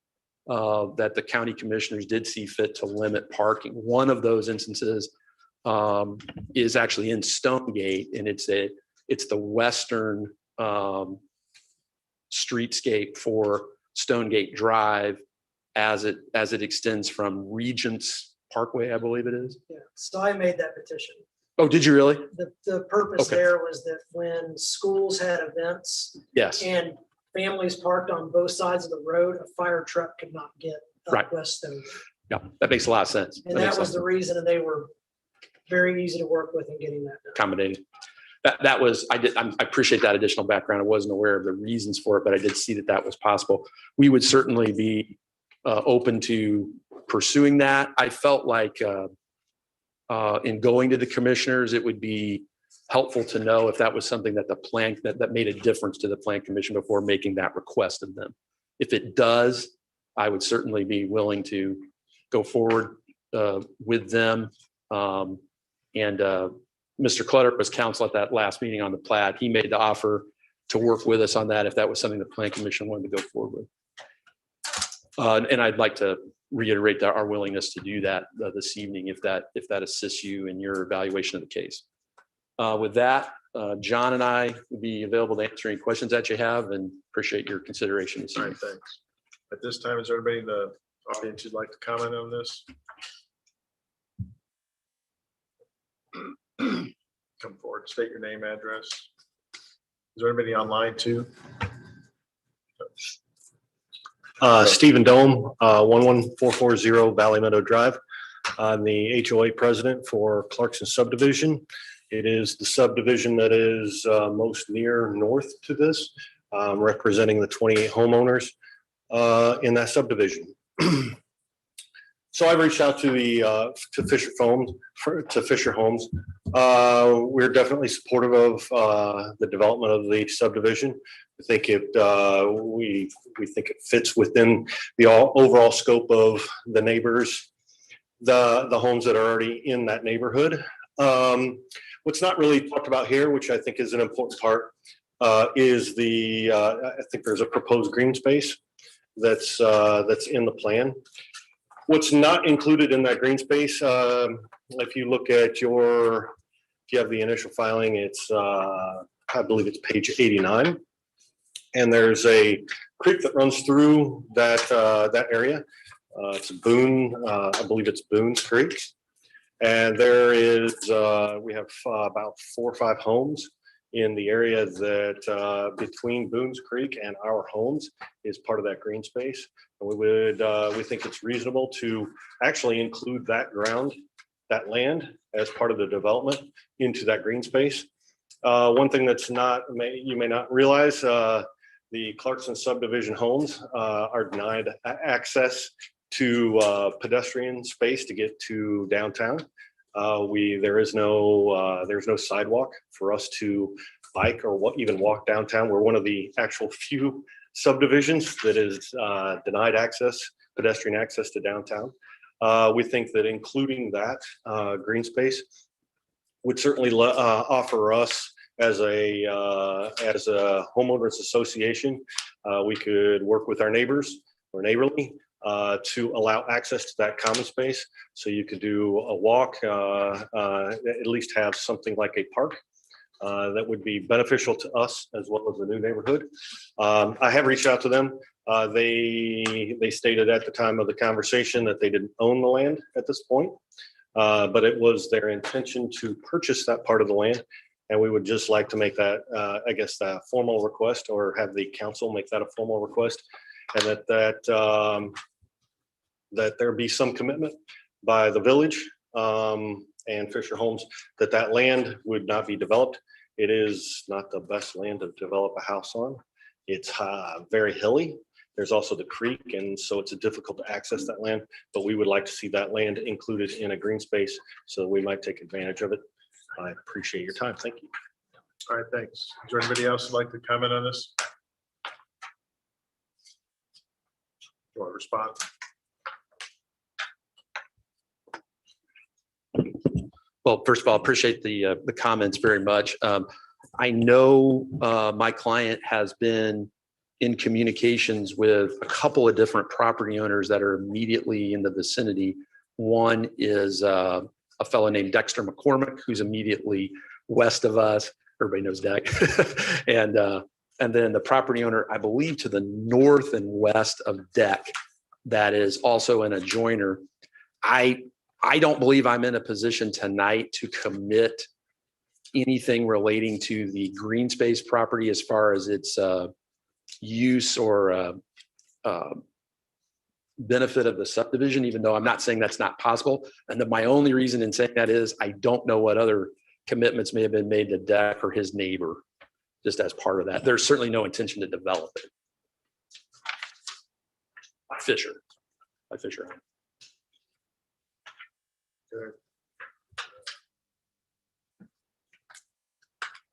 that the county commissioners did see fit to limit parking. One of those instances is actually in Stonegate, and it's the western streetscape for Stonegate Drive as it extends from Regents Parkway, I believe it is. Yeah, so I made that petition. Oh, did you really? The purpose Okay. there was that when schools had events Yes. and families parked on both sides of the road, a fire truck could not get Right. up West Stone. Yeah, that makes a lot of sense. And that was the reason, and they were very easy to work with in getting that done. Accommodating. That was, I appreciate that additional background. I wasn't aware of the reasons for it, but I did see that was possible. We would certainly be open to pursuing that. I felt like in going to the commissioners, it would be helpful to know if that was something that the plan, that made a difference to the plan commission before making that request of them. If it does, I would certainly be willing to go forward with them. And Mr. Clutter was counsel at that last meeting on the plat. He made the offer to work with us on that if that was something the plan commission wanted to go forward with. And I'd like to reiterate that our willingness to do that this evening if that assists you in your evaluation of the case. With that, John and I will be available to answer any questions that you have, and appreciate your consideration this All evening. right, thanks. At this time, is there anybody in the audience who'd like to comment on this? Come forward, state your name, address. Is there anybody online too? Stephen Dome, 11440 Valley Meadow Drive. I'm the HOA president for Clarkson subdivision. It is the subdivision that is most near north to this, representing the 28 homeowners in that subdivision. So I've reached out to to Fisher Homes. We're definitely supportive of the development of the subdivision. I think we think it fits within the overall scope of the neighbors, the homes that are already in that neighborhood. What's not really talked about here, which I think is an important part, is I think there's a proposed green space that's in the plan. What's not included in that green space, if you look at if you have the initial filing, it's, I believe it's page 89. And there's a creek that runs through that area. It's Boone, I believe it's Boone's Creek. And there is, we have about 4 or 5 homes in the area that between Boone's Creek and our homes is part of that green space. And we think it's reasonable to actually include that land as part of the development into that green space. One thing that's you may not realize, the Clarkson subdivision homes are denied access to pedestrian space to get to downtown. There's no sidewalk for us to bike or even walk downtown. We're one of the actual few subdivisions that is denied pedestrian access to downtown. We think that including that green space would certainly offer us as a homeowners association. We could work with our neighbors or neighborly to allow access to that common space. So you could do a walk, at least have something like a park that would be beneficial to us as well as the new neighborhood. I have reached out to them. They stated at the time of the conversation that they didn't own the land at this point, but it was their intention to purchase that part of the land And we would just like to make that, I guess, a formal request, or have the council make that a formal request. And that there be some commitment by the village and Fisher Homes that that land would not be developed. It is not the best land to develop a house on. It's very hilly. There's also the creek, and so it's difficult to access that land, but we would like to see that land included in a green space, so we might take advantage of it. I appreciate your time. Thank you. All right, thanks. Is there anybody else who'd like to comment on this? You want to respond? Well, first of all, appreciate the comments very much. I know my client has been in communications with a couple of different property owners that are immediately in the vicinity. One is a fellow named Dexter McCormick, who's immediately west of us. Everybody knows Deck. And then the property owner, I believe, to the north and west of Deck, that is also an adjoiner. I don't believe I'm in a position tonight to commit anything relating to the green space property as far as its use or benefit of the subdivision, even though I'm not saying that's not possible. And then my only reason in saying that is I don't know what other commitments may have been made to Deck or his neighbor just as part of that. There's certainly no intention to develop it. By Fisher.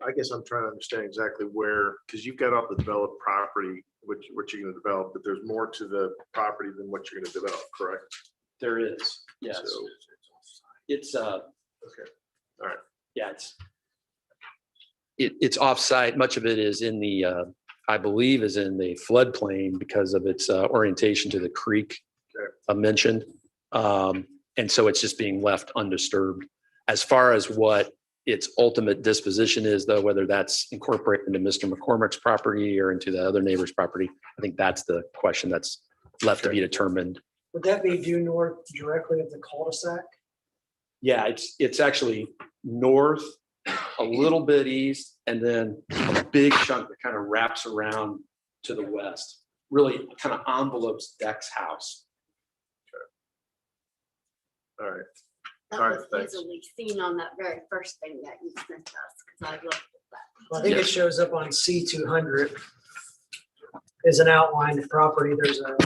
I guess I'm trying to understand exactly where, because you've got all the developed property, what you're going to develop, but there's more to the property than what you're going to develop, correct? There is, yes. So, It's okay, all right. yeah, it's offsite. Much of it is in the I believe is in the floodplain because of its orientation to the creek mentioned. And so it's just being left undisturbed. As far as what its ultimate disposition is, though, whether that's incorporated into Mr. McCormick's property or into the other neighbor's property, I think that's the question that's left to be determined. Would that be due north directly of the cul-de-sac? Yeah, it's actually north, a little bit east, and then a big chunk that kind of wraps around to the west. Really kind of envelopes Deck's house. All right. That All right, was thanks. easily seen on that very first thing that you sent us, because I looked at that. Well, I think it shows up on C200 as an outlined property. There's a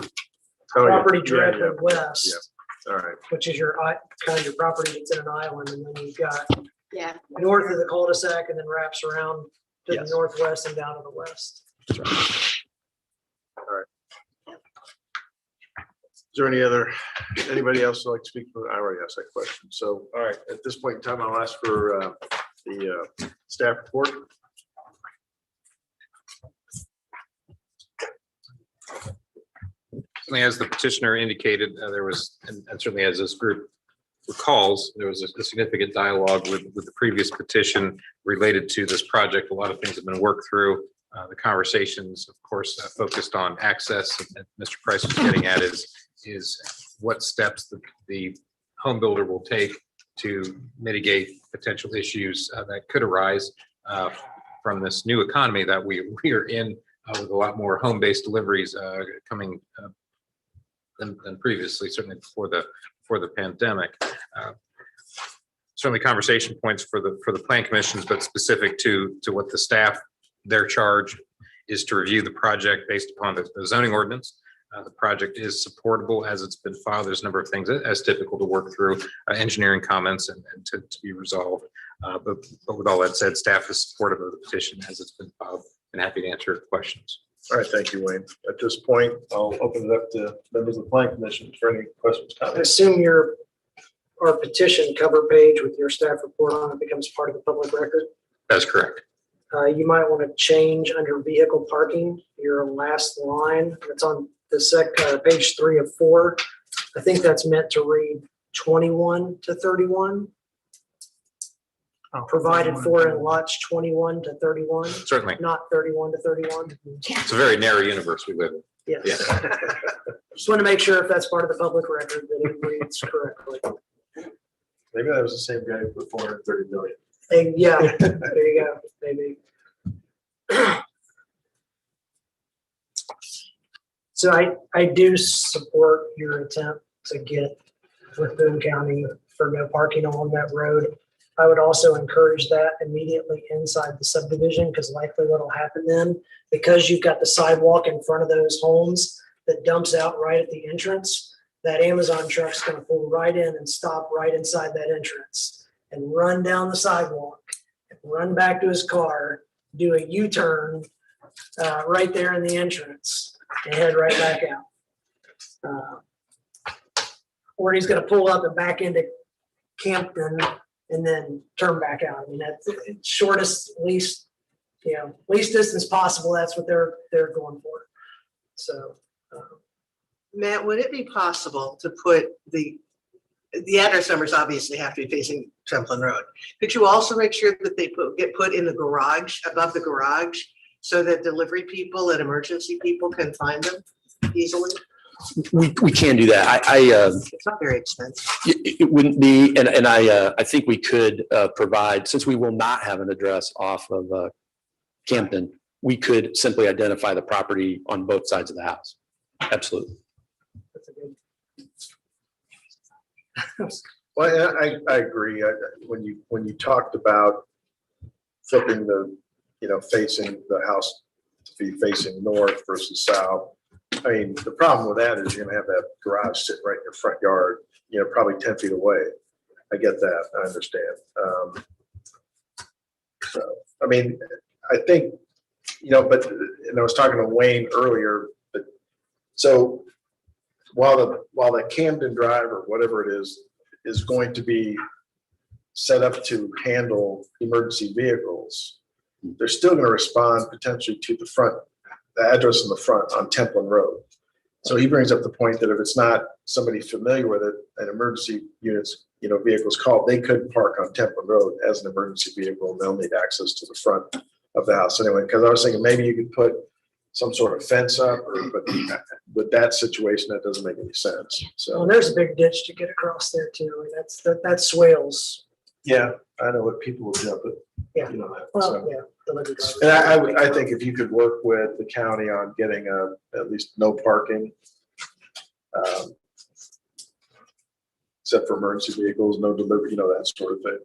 property directly west, all right, which is your kind of your property that's in an island, and then you've got Yeah. north of the cul-de-sac and then wraps around to Yes. the northwest and down to the west. all right. Is there anybody else who'd like to speak? I already asked that question. So, all right, at this point in time, I'll ask for the staff report. Certainly, as the petitioner indicated, there was, and certainly as this group recalls, there was a significant dialogue with the previous petition related to this project. A lot of things have been worked through. The conversations, of course, focused on access, and Mr. Price was getting at is what steps the home builder will take to mitigate potential issues that could arise from this new economy that we are in, with a lot more home-based deliveries coming than previously, certainly before the pandemic. Certainly conversation points for the plan commissions, but specific to what the staff, their charge is to review the project based upon the zoning ordinance. The project is supportable as it's been filed. There's a number of things as typical to work through, engineering comments and to be resolved. But with all that said, staff is supportive of the petition as it's been filed and happy to answer questions. All right, thank you, Wayne. At this point, I'll open it up to members of the plan commission for any questions, I comments. assume our petition cover page with your staff report on it becomes part of the public record. That's correct. You might want to change under vehicle parking, your last line. It's on the page 3 of 4. I think that's meant to read 21 to 31. Provided for in lots 21 to 31. Certainly. Not 31 to 31. It's a very narrow universe we live in. Yes. Yeah. Just want to make sure if that's part of the public record that it reads correctly. Maybe that was the same guy who put 430 million. And yeah, there you go, maybe. So I do support your attempt to get with Boone County for no parking along that road. I would also encourage that immediately inside the subdivision, because likely what'll happen then, because you've got the sidewalk in front of those homes that dumps out right at the entrance, that Amazon truck's gonna pull right in and stop right inside that entrance and run down the sidewalk, and run back to his car, do a U-turn right there in the entrance and head right back out. Or he's gonna pull up and back into Campton and then turn back out. I mean, that's the shortest, least distance possible. That's what they're going for. So, Matt, would it be possible to put the address numbers obviously have to be facing Templin Road? Could you also make sure that they get put in the garage, above the garage, so that delivery people and emergency people can find them easily? We can do that. It's not very expensive. It wouldn't be, and I think we could provide, since we will not have an address off of Campton, we could simply identify the property on both sides of the house. Absolutely. Well, I agree. When you talked about flipping facing the house to be facing north versus south, I mean, the problem with that is you're gonna have that garage sitting right in your front yard, probably 10 feet away. I get that. I understand. So, I mean, I think, but, and I was talking to Wayne earlier, but so while the Camden Drive or whatever it is going to be set up to handle emergency vehicles, they're still going to respond potentially to the address in the front on Templin Road. So he brings up the point that if it's not somebody familiar with it, an emergency units, vehicles called, they could park on Templin Road as an emergency vehicle, and they'll need access to the front of the house anyway. Because I was thinking maybe you could put some sort of fence up, but with that situation, that doesn't make any sense. So well, there's a big ditch to get across there too. I mean, that's swales. yeah, I know what people will jump it. Yeah. That. Well, So. yeah. And I think if you could work with the county on getting at least no parking, except for emergency vehicles, no delivery, that sort of thing.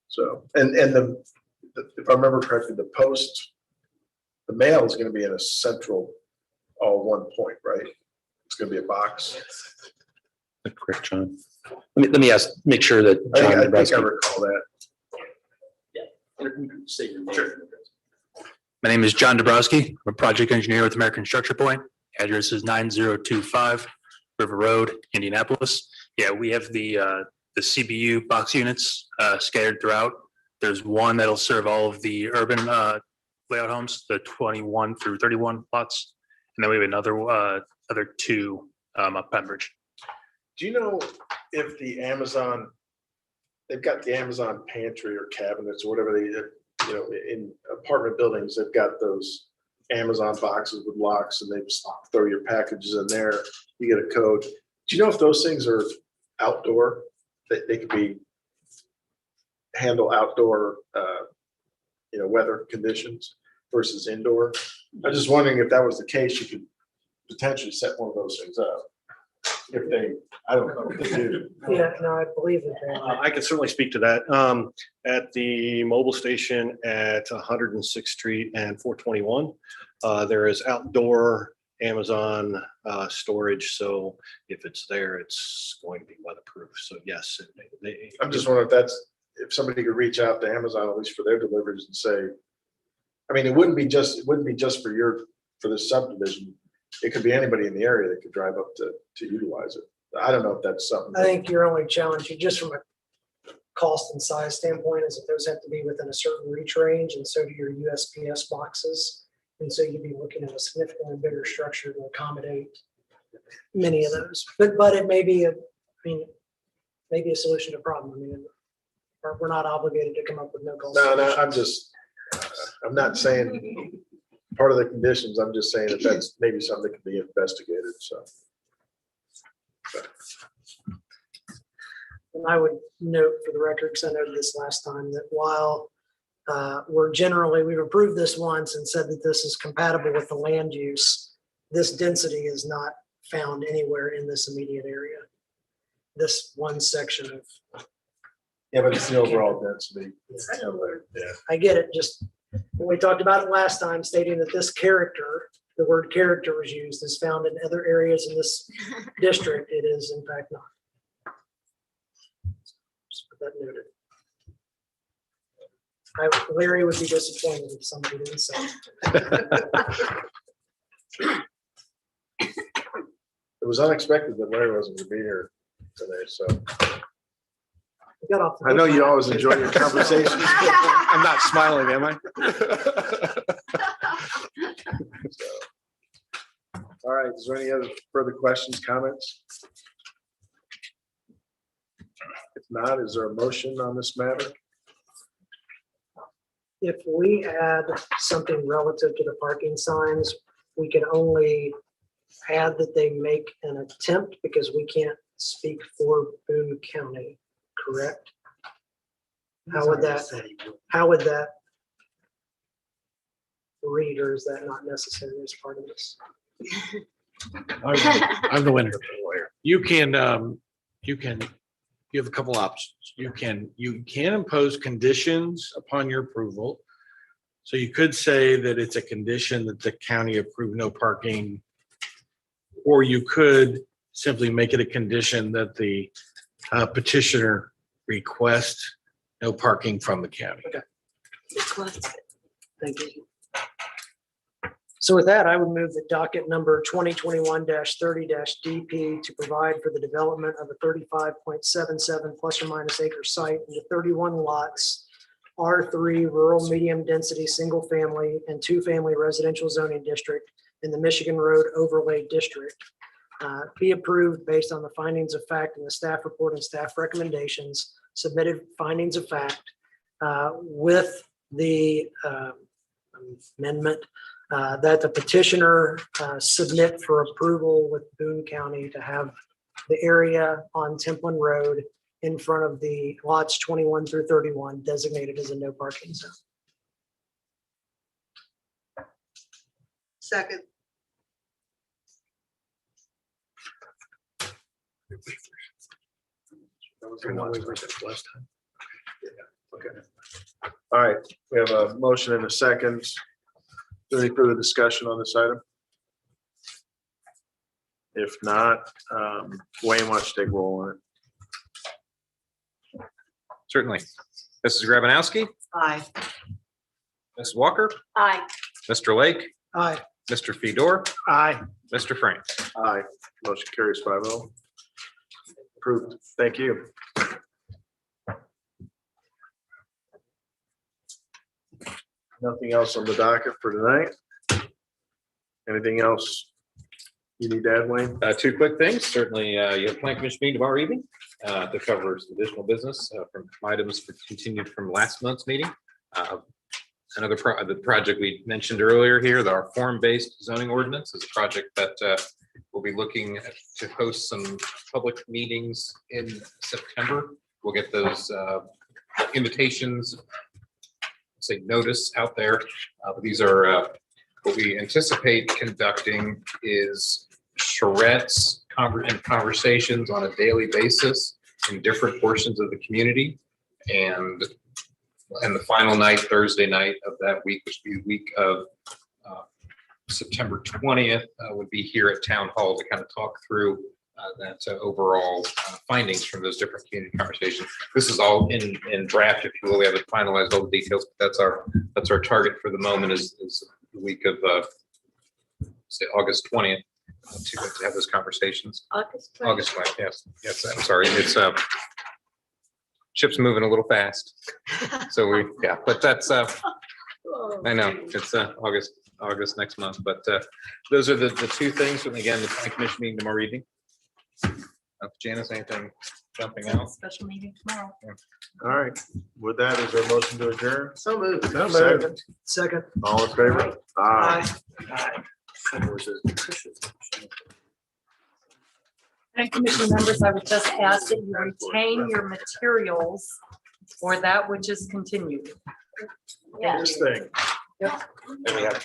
So, and if I remember correctly, the mail is going to be in a central, all one point, right? It's going to be a box. Correct, John. Let me make sure that John. I think I recall that. Sure. My name is John Dabrowski. I'm a project engineer with American Structure Point. Address is 9025 River Road, Indianapolis. Yeah, we have the CBU box units scattered throughout. There's one that'll serve all of the urban layout homes, the 21 through 31 lots. And then we have other two up Pembridge. Do you know if the Amazon, they've got the Amazon pantry or cabinets or whatever in apartment buildings, they've got those Amazon boxes with locks and they just throw your packages in there. You get a code. Do you know if those things are outdoor? That they could be handle outdoor, weather conditions versus indoor. I'm just wondering if that was the case, you could potentially set one of those things up. If they, I don't know if they do. Yeah, no, I believe it. I can certainly speak to that. At the mobile station at 106th Street and 421, there is outdoor Amazon storage. So if it's there, it's going to be weatherproof. So yes, I'm just wondering if somebody could reach out to Amazon, at least for their deliveries, and say, I mean, it wouldn't be just for this subdivision. It could be anybody in the area that could drive up to utilize it. I don't know if that's something. I think your only challenge, just from a cost and size standpoint, is that those have to be within a certain reach range, and so do your USPS boxes. And so you'd be looking at a significantly bigger structure to accommodate many of those. But it may be maybe a solution to a problem. I mean, we're not obligated to come up with no cost. No, I'm not saying part of the conditions. I'm just saying that that's maybe something that can be investigated. So. And I would note for the record, because I noted this last time, that while we've approved this once and said that this is compatible with the land use, this density is not found anywhere in this immediate area. This one section of. Yeah, but it's the overall density. Yeah. I get it, just when we talked about it last time, stating that this character, the word character was used, is found in other areas in this district. It is in fact not. Just put that noted. Larry would be disappointed if somebody didn't say it. It was unexpected that Larry wasn't going to be here today, so. Got off the I know hook. you always enjoy your conversations. I'm not smiling, am I? All right, is there any other further questions, comments? If not, is there a motion on this matter? If we add something relative to the parking signs, we can only add that they make an attempt because we can't speak for Boone County, correct? How would that read, or is that not necessary as part of this? I'm the winner. You have a couple options. You can impose conditions upon your approval. So you could say that it's a condition that the county approve no parking, or you could simply make it a condition that the petitioner request no parking from the county. Okay. Thank you. So with that, I would move the docket number 2021-30-DP to provide for the development of a 35.77 plus or minus acre site into 31 lots, R3 rural medium density, single family and 2-family residential zoning district in the Michigan Road Overlay District. Be approved based on the findings of fact in the staff report and staff recommendations, submitted findings of fact with the amendment that the petitioner submit for approval with Boone County to have the area on Templin Road in front of the lots 21 through 31 designated as a no parking zone. Second. Last time. Okay. All right, we have a motion and a second. Is there any further discussion on this item? If not, Wayne, why don't you take roll on it? Certainly. Mrs. Grabanowski, Aye. Ms. Walker, Aye. Mr. Lake, Aye. Mr. Fedor, Aye. Mr. Frank. Aye. Motion carries 5-0. Approved. Thank you. Nothing else on the docket for tonight? Anything else you need to add, Wayne? Two quick things. Certainly, you have plan commission meeting tomorrow evening to cover some additional business from items continued from last month's meeting. The project we mentioned earlier here, our form-based zoning ordinance, is a project that we'll be looking to host some public meetings in September. We'll get those invitations, say notice out there. These are what we anticipate conducting is charrettes and conversations on a daily basis in different portions of the community. And the final night, Thursday night of that week, which would be the week of September 20th, would be here at Town Hall to kind of talk through that overall findings from those different community conversations. This is all in draft, if you will. We haven't finalized all the details, but that's our target for the moment is the week of say August 20th to have those conversations. August 20th, yes, I'm sorry. It's ship's moving a little fast. So but that's I know it's August next month, but those are the two things. And again, the planning commission meeting tomorrow evening. Janice, anything jumping out? Special meeting tomorrow. All right. With that, is there a motion to adjourn? So moved. Second. Second. All in favor? Aye. Aye. And commission members, I would just ask that you retain your materials for that which is continued. Interesting. And we have